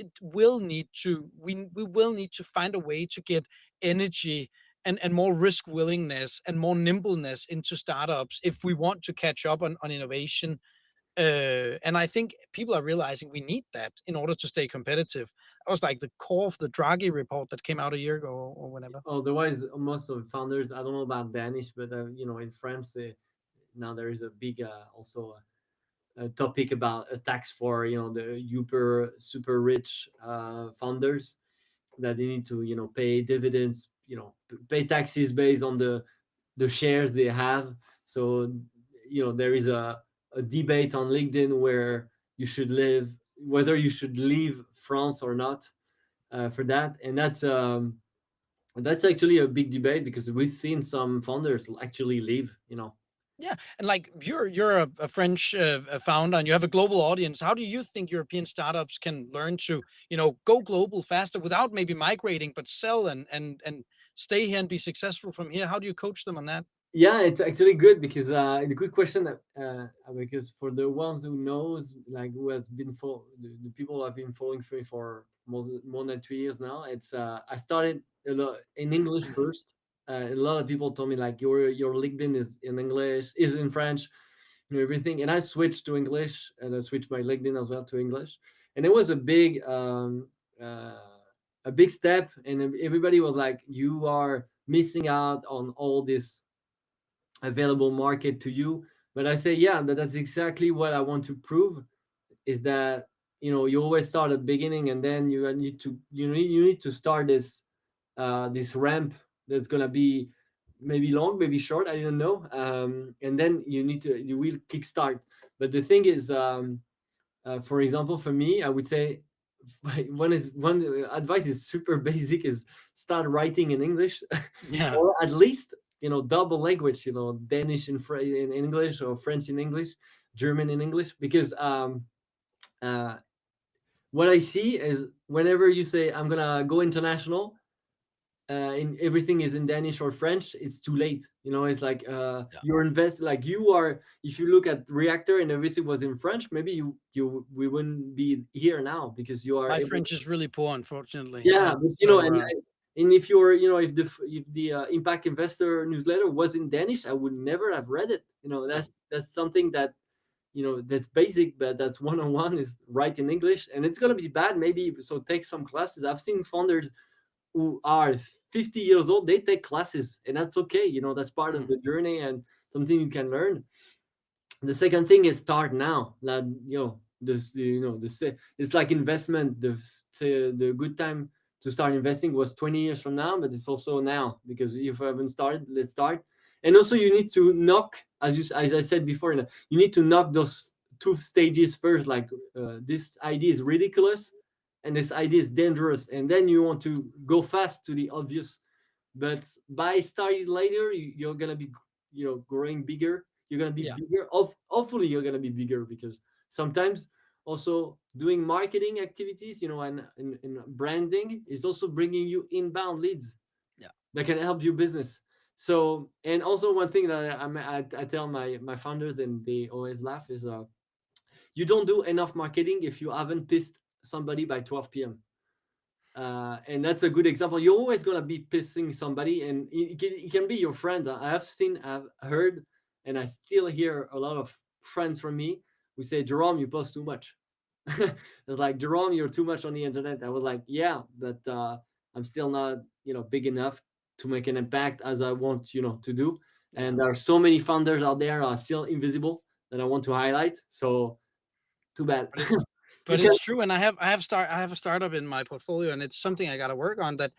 Speaker 2: need to we will need to find a way to get energy and more risk willingness and more nimbleness into startups if we want to catch up on innovation. And I think people are realizing we need that in order to stay competitive. That was like the core of the Draghi report that came out a year ago or whatever.
Speaker 1: Otherwise, most of the founders, I don't know about Danish, but in France, now there is a big, also a topic about a tax for the super rich founders, that they need to pay dividends, pay taxes based on the shares they have. So there is a debate on LinkedIn where you should live whether you should leave France or not, for that. And that's actually a big debate, because we've seen some founders actually leave.
Speaker 2: Yeah, and like you're a French a founder, and you have a global audience. How do you think European startups can learn to, go global faster without maybe migrating, but sell and stay here and be successful from here? How do you coach them on that?
Speaker 1: Yeah, it's actually good, because the good question, because for the ones who knows, like, who has been the people who have been following me for more than 2 years now. It's I started a lot in English first. A lot of people told me, like, your LinkedIn is in French, everything, and I switched to English, and I switched my LinkedIn as well to English. And it was a big step, and everybody was like, you are missing out on all this available market to you. But I say, yeah, that's exactly what I want to prove, is that you always start at the beginning, and then you need to start this ramp that's gonna be maybe long, maybe short, I don't know. And then you will kickstart. But the thing is, for example, for me, I would say, one advice is super basic, is start writing in English,
Speaker 2: Yeah,
Speaker 1: or at least double language, Danish in English, or French in English, German in English, because uh, what I see is, whenever you say, I'm gonna go international, in everything is in Danish or French, it's too late. It's like,
Speaker 2: yeah.
Speaker 1: you're invest like you are. If you look at Reactor and everything was in French, maybe we wouldn't be here now, because you are
Speaker 2: My
Speaker 1: able.
Speaker 2: French is really poor, unfortunately.
Speaker 1: Yeah, but
Speaker 2: So
Speaker 1: and if you're, if the Impact Investor newsletter was in Danish, I would never have read it.
Speaker 2: no,
Speaker 1: That's something that that's basic, but that's one-on-one, is write in English, and it's gonna be bad maybe. So take some classes. I've seen founders who are 50 years old, they take classes, and that's okay. That's part of
Speaker 2: mm,
Speaker 1: the journey, and something you can learn. The second thing is, start now. Like, this it's like investment. The good time to start investing was 20 years from now, but it's also now, because if you haven't started, let's start. And also, you need to knock, as I said before, you need to knock those two stages first. Like, this idea is ridiculous, and this idea is dangerous, and then you want to go fast to the obvious. But by starting later, you're gonna be, growing bigger. You're gonna be
Speaker 2: yeah.
Speaker 1: bigger. Hopefully, you're gonna be bigger, because sometimes also doing marketing activities, and branding is also bringing you inbound leads
Speaker 2: Yeah.
Speaker 1: that can help your business. So, and also one thing that I tell my founders, and they always laugh, is, you don't do enough marketing if you haven't pissed somebody by 12 p.m. And that's a good example. You're always gonna be pissing somebody, and it can be your friend. I've heard, and I still hear a lot of friends from me who say, Jerome, you post too much. It's like, Jerome, you're too much on the internet. I was like, yeah, but I'm still not, big enough to make an impact as I want, to do.
Speaker 2: Yeah.
Speaker 1: And there are so many founders out there are still invisible that I want to highlight. So too bad.
Speaker 2: But it's
Speaker 1: You
Speaker 2: but
Speaker 1: can,
Speaker 2: it's true, and I have a startup in my portfolio, and it's something I got to work on. That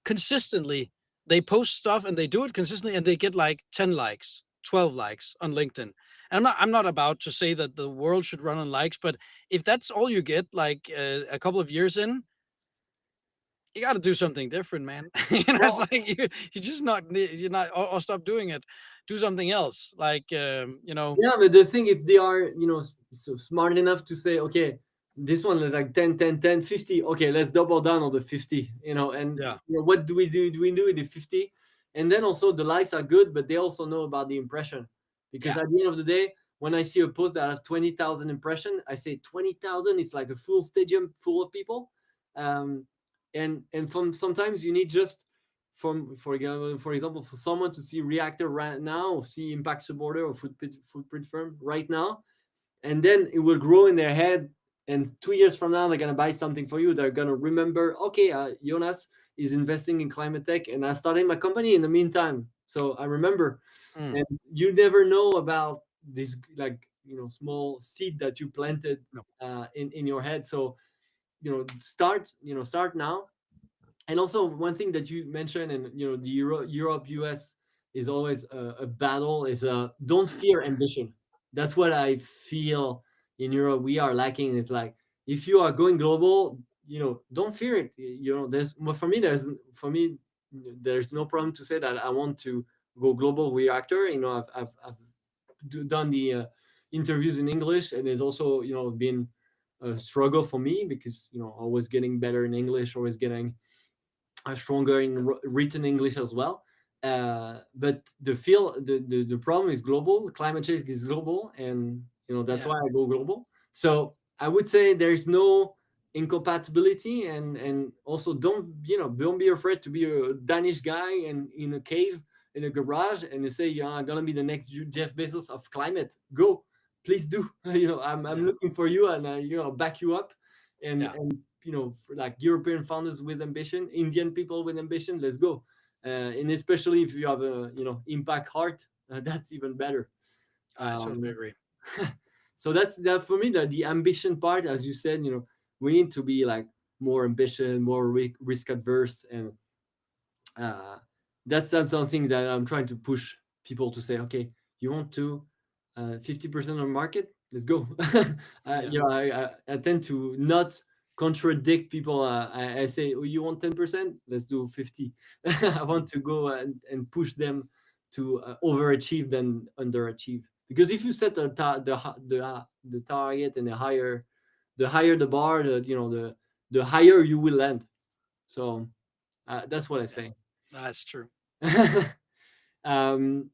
Speaker 2: consistently they post stuff and they do it consistently, and they get like 10 likes, 12 likes on LinkedIn. And I'm not about to say that the world should run on likes, but if that's all you get, like a couple of years in, you got to do something different, man. It's
Speaker 1: well,
Speaker 2: like you just not you're not or stop doing it, do something else. Like
Speaker 1: yeah, but the thing, if they are, so smart enough to say, okay, this one is like 10, 10, 10, 50. Okay, let's double down on the 50, and
Speaker 2: yeah,
Speaker 1: what do we do? Do we do with the 50? And then also the likes are good, but they also know about the impression. Because
Speaker 2: yeah,
Speaker 1: at the end of the day, when I see a post that has 20,000 impression, I say 20,000, it's like a full stadium full of people. Um, and from sometimes you need just for example, for someone to see Reactor right now, or see Impact Supporter or Footprint Firm right now, and then it will grow in their head. And 2 years from now, they're gonna buy something for you. They're gonna remember, okay, Jonas is investing in climate tech, and I started my company in the meantime. So I remember,
Speaker 2: mm,
Speaker 1: and you never know about this, like, small seed that you planted
Speaker 2: no,
Speaker 1: in your head. So start now. And also one thing that you mentioned, and the Europe US is always a battle, is don't fear ambition. That's what I feel in Europe we are lacking. It's like, if you are going global, don't fear it. There's well, there's no problem to say that I want to go global Reactor. I've done the interviews in English, and it's also been a struggle for me, because always getting better in English, always getting stronger in written English as well. But the problem is global. Climate change is global, and that's
Speaker 2: yeah,
Speaker 1: why I go global. So I would say there's no incompatibility, and also don't be afraid to be a Danish guy and in a cave in a garage, and they say, yeah, I'm gonna be the next Jeff Bezos of climate. Go, please do. I'm
Speaker 2: yeah,
Speaker 1: looking for you, and back you up,
Speaker 2: yeah.
Speaker 1: and for like European founders with ambition, Indian people with ambition, let's go. And especially if you have a impact heart, that's even better.
Speaker 2: I totally
Speaker 1: Um,
Speaker 2: agree.
Speaker 1: so that's that for me. The ambition part, as you said, we need to be like more ambition, more risk adverse, and uh, that's something that I'm trying to push people to say. Okay, you want to 50% of the market? Let's go.
Speaker 2: Yeah,
Speaker 1: I tend to not contradict people. I say, oh, you want 10%? Let's do 50. I want to go and push them to overachieve than underachieve. Because if you set the target, and the higher the bar, the higher you will land. So that's what I
Speaker 2: yeah,
Speaker 1: say.
Speaker 2: that's true.
Speaker 1: um,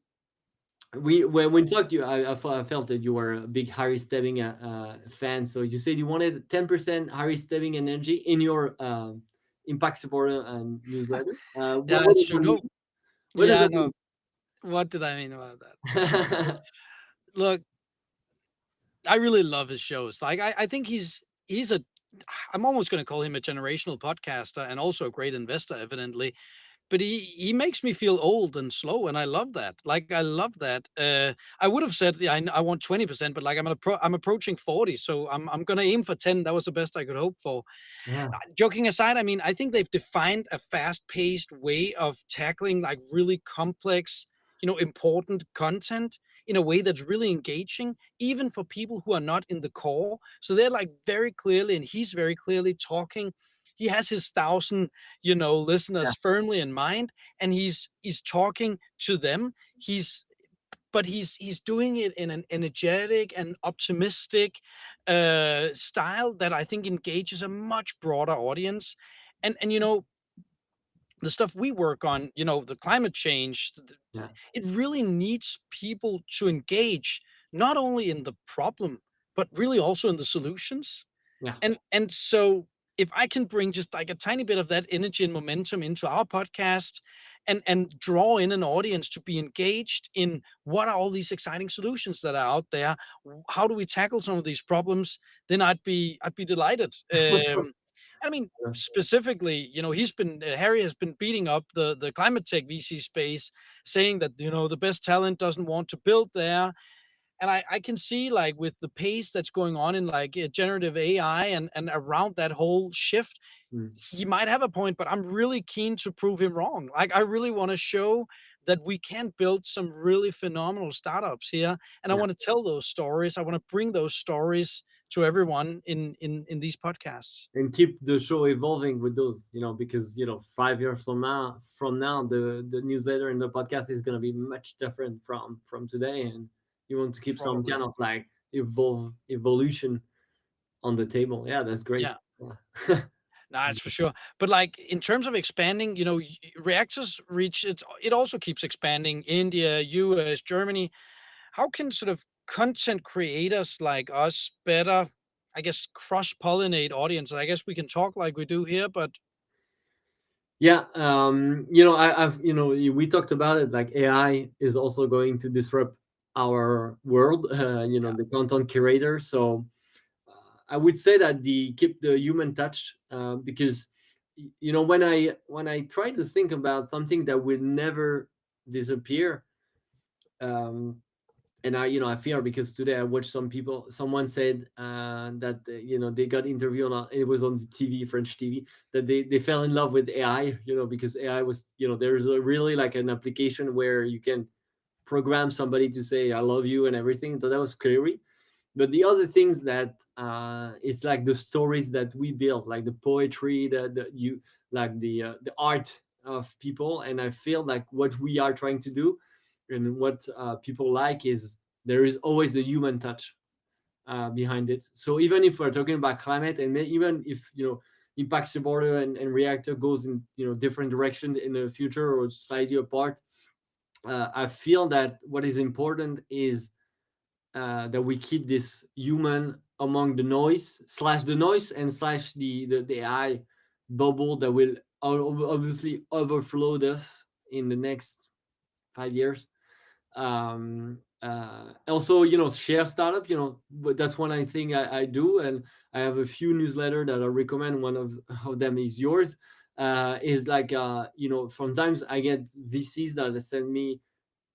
Speaker 1: when we talked, I felt that you were a big Harry Stebbing fan. So you said you wanted 10% Harry Stebbing energy in your impact supporter newsletter. What,
Speaker 2: Yeah,
Speaker 1: what
Speaker 2: it's
Speaker 1: does
Speaker 2: true.
Speaker 1: that
Speaker 2: No,
Speaker 1: mean? What does
Speaker 2: yeah,
Speaker 1: that
Speaker 2: no.
Speaker 1: mean?
Speaker 2: What did I mean about that? Look, I really love his shows. Like I think he's a I'm almost going to call him a generational podcaster and also a great investor, evidently. But he makes me feel old and slow, and I love that. Like I love that. I would have said, yeah, I want 20%, but like I'm approaching 40, so I'm gonna aim for 10. That was the best I could hope for.
Speaker 1: Yeah,
Speaker 2: Joking aside, I mean, I think they've defined a fast-paced way of tackling like really complex, important content in a way that's really engaging, even for people who are not in the core. So they're like very clearly, and he's very clearly talking. He has his thousand,
Speaker 1: yeah,
Speaker 2: listeners firmly in mind, and he's talking to them. He's doing it in an energetic and optimistic style that I think engages a much broader audience. And the stuff we work on, the climate change,
Speaker 1: yeah,
Speaker 2: it really needs people to engage not only in the problem, but really also in the solutions.
Speaker 1: yeah,
Speaker 2: And so if I can bring just like a tiny bit of that energy and momentum into our podcast, and draw in an audience to be engaged in what are all these exciting solutions that are out there. How do we tackle some of these problems? Then I'd be delighted. I mean, specifically, he's been Harry has been beating up the climate tech VC space, saying that the best talent doesn't want to build there. And I can see, like, with the pace that's going on in, like, generative AI and around that whole shift,
Speaker 1: Mm.
Speaker 2: he might have a point, but I'm really keen to prove him wrong. Like, I really want to show that we can build some really phenomenal startups here, and I
Speaker 1: Yeah.
Speaker 2: want to tell those stories. I want to bring those stories to everyone in these podcasts.
Speaker 1: And keep the show evolving with those, because 5 years from now, the newsletter and the podcast is going to be much different from today, and you want to keep some
Speaker 2: Probably.
Speaker 1: kind of like evolution on the table. Yeah, that's great.
Speaker 2: Yeah.
Speaker 1: Yeah.
Speaker 2: Nah, it's for sure. But, like, in terms of expanding, Reactors reach it also keeps expanding. India, US, Germany. How can sort of content creators like us better, I guess, cross pollinate audiences? I guess we can talk like we do here, but
Speaker 1: Yeah, I've we talked about it. Like AI is also going to disrupt our world.
Speaker 2: yeah,
Speaker 1: The content curator. So I would say that the keep the human touch, because when I try to think about something that will never disappear, um, and I fear, because today I watched someone said that they got interviewed it was on the TV, French TV, that they fell in love with AI, because AI was, there's a really like an application where you can program somebody to say I love you and everything. So that was scary. But the other things that it's like the stories that we build, like the poetry, the you like the art of people. And I feel like what we are trying to do and what people like is there is always the human touch behind it. So even if we're talking about climate, and even if impact supporter and reactor goes in different direction in the future or slightly apart, I feel that what is important is that we keep this human among the noise, slash the noise, and slash the AI bubble that will obviously overflow us in the next 5 years. Also, share startup, but that's one I think I do. And I have a few newsletter that I recommend. One of them is yours. Is like sometimes I get VCs that send me,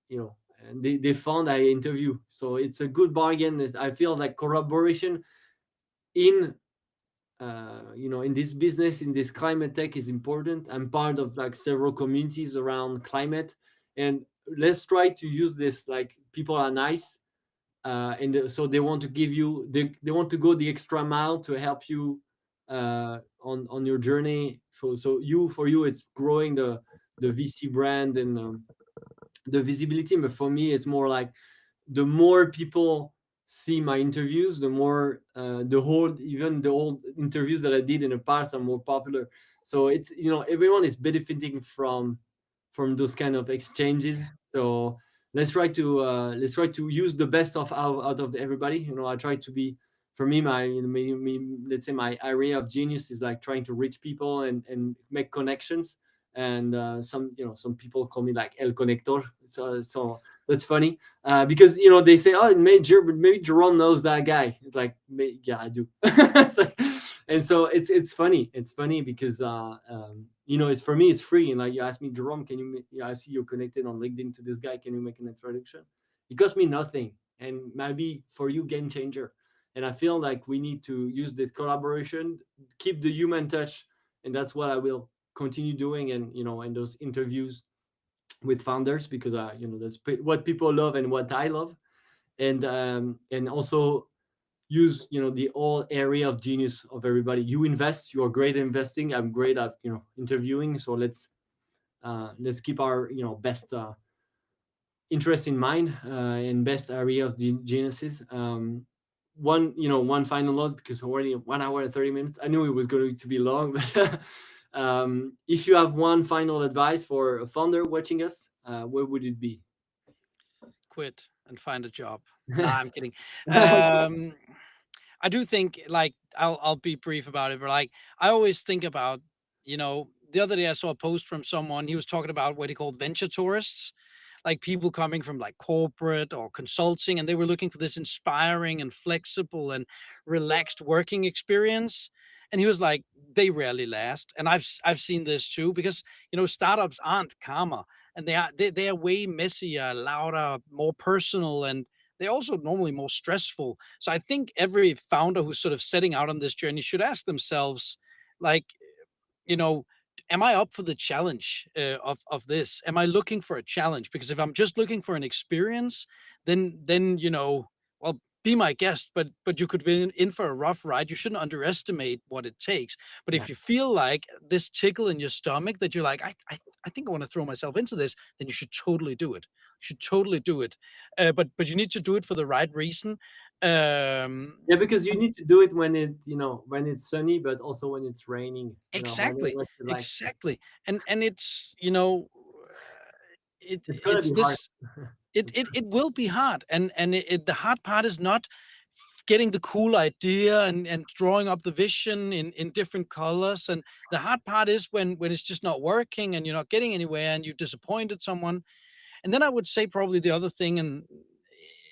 Speaker 1: and they found I interview. So it's a good bargain. I feel like collaboration in in this business, in this climate tech, is important. I'm part of like several communities around climate, and let's try to use this. Like, people are nice, and so they want to give you, they want to go the extra mile to help you on your journey. For you it's growing the VC brand and the visibility. But for me it's more like, the more people see my interviews, the more even the old interviews that I did in the past are more popular. So it's, everyone is benefiting from those kind of exchanges. So let's try to use the best out of everybody. I try to be, for me, my, let's say my area of genius is like trying to reach people and make connections. And some people call me like El Conector. So that's funny, because they say, oh, maybe Jerome knows that guy. It's like, yeah, I do. It's like, and so it's funny. It's funny because it's, for me it's free. And like, you ask me, Jerome, can I see you're connected on LinkedIn to this guy, can you make an introduction? It costs me nothing, and maybe for you, game changer. And I feel like we need to use this collaboration, keep the human touch, and that's what I will continue doing. And in those interviews with founders, because that's what people love and what I love. And also use the whole area of genius of everybody. You invest, you are great at investing, I'm great at interviewing. So let's keep our best interest in mind, and best area of geniuses. One final note, because already 1 hour and 30 minutes, I knew it was going to be long. But if you have one final advice for a founder watching us, what would it be?
Speaker 2: quit and find a job. Nah, I'm kidding. Um, I do think, like, I'll be brief about it, but, like, I always think about, the other day I saw a post from someone. He was talking about what he called venture tourists, like people coming from like corporate or consulting, and they were looking for this inspiring and flexible and relaxed working experience. And he was like, they rarely last. And I've seen this too, because startups aren't calmer, and they are way messier, louder, more personal, and they're also normally more stressful. So I think every founder who's sort of setting out on this journey should ask themselves, like, you know, am I up for the challenge of this? Am I looking for a challenge? Because if I'm just looking for an experience, then well, be my guest, but you could be in for a rough ride. You shouldn't underestimate what it takes. But
Speaker 1: Yeah.
Speaker 2: if you feel like this tickle in your stomach that you're like, I think I want to throw myself into this, then you should totally do it. You should totally do it. But you need to do it for the right reason. Um,
Speaker 1: Yeah, because you need to do it when when it's sunny, but also when it's raining.
Speaker 2: Exactly,
Speaker 1: When it's like
Speaker 2: exactly, and it's
Speaker 1: it's gonna
Speaker 2: it's
Speaker 1: be hard.
Speaker 2: this it will be hard, and the hard part is not getting the cool idea and drawing up the vision in different colors, and the hard part is when it's just not working and you're not getting anywhere and you disappointed someone. And then I would say probably the other thing and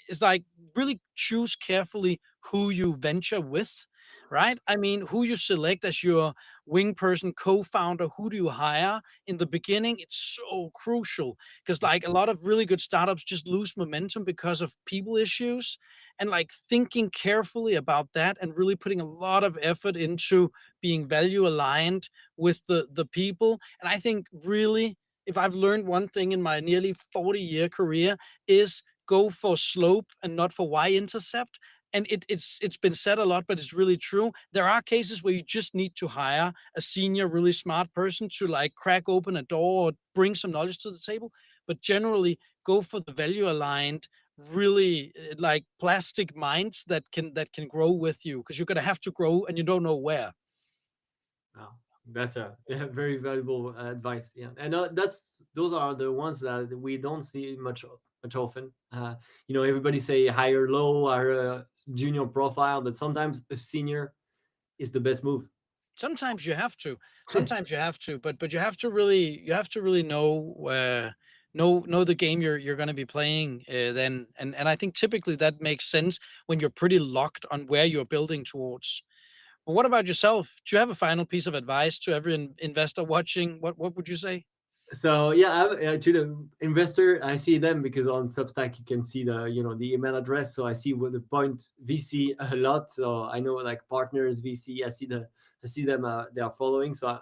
Speaker 2: is like really choose carefully who you venture with, right? I mean, who you select as your wing person, co-founder, who do you hire in the beginning? It's so crucial because like a lot of really good startups just lose momentum because of people issues, and like thinking carefully about that and really putting a lot of effort into being value aligned with the people. And I think really, if I've learned one thing in my nearly 40-year career, is go for slope and not for y-intercept. And it's been said a lot, but it's really true. There are cases where you just need to hire a senior, really smart person to like crack open a door or bring some knowledge to the table. But generally, go for the value aligned, really like plastic minds that can grow with you, because you're gonna have to grow and you don't know where.
Speaker 1: Wow, that's a yeah, very valuable advice. Yeah, and those are the ones that we don't see much often. Everybody say hire low or junior profile, but sometimes a senior is the best move.
Speaker 2: Sometimes you have to. Sometimes you have to, but you have to really know the game you're going to be playing. Then, and I think typically that makes sense when you're pretty locked on where you're building towards. But what about yourself? Do you have a final piece of advice to every investor watching? What would you say?
Speaker 1: So yeah, to the investor, I see them because on Substack you can see the email address. So I see what the point VC a lot. So I know like partners VC. I see them. They are following. So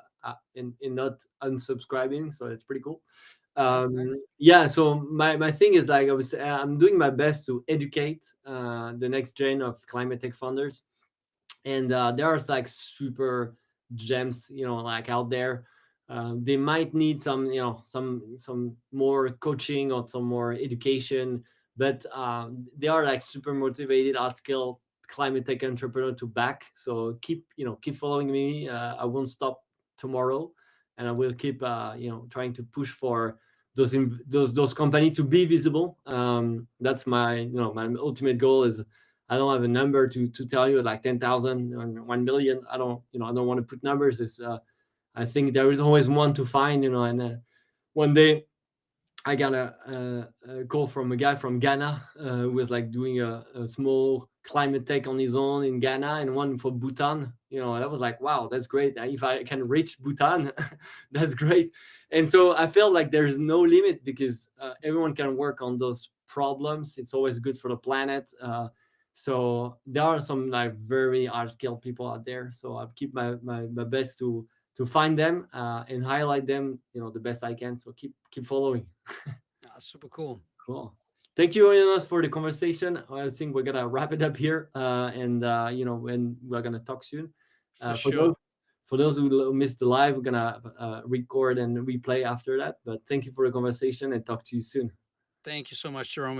Speaker 1: in not unsubscribing. So it's pretty cool.
Speaker 2: Nice, nice.
Speaker 1: Yeah. So my thing is like I'm doing my best to educate the next gen of climate tech founders, and there are like super gems like out there. They might need some more coaching or some more education, but they are like super motivated art skill climate tech entrepreneur to back. So keep following me. I won't stop tomorrow, and I will keep trying to push for those companies to be visible. That's my ultimate goal is I don't have a number to tell you like 10,000 and 1 million. I don't want to put numbers. I think there is always one to find, and one day I got a call from a guy from Ghana who was like doing a small climate tech on his own in Ghana, and one for Bhutan. And I was like, wow, that's great. If I can reach Bhutan, that's great. And so I felt like there's no limit because everyone can work on those problems. It's always good for the planet. So there are some like very hard skilled people out there. So I keep my best to find them and highlight them, the best I can. So keep following.
Speaker 2: Ah, super cool.
Speaker 1: Cool. Thank you, Jonas, for the conversation. I think we're gonna wrap it up here, and we're gonna talk soon.
Speaker 2: For
Speaker 1: For
Speaker 2: sure.
Speaker 1: those who missed the live, we're gonna record and replay after that. But thank you for the conversation, and talk to you soon.
Speaker 2: Thank you so much, Jerome.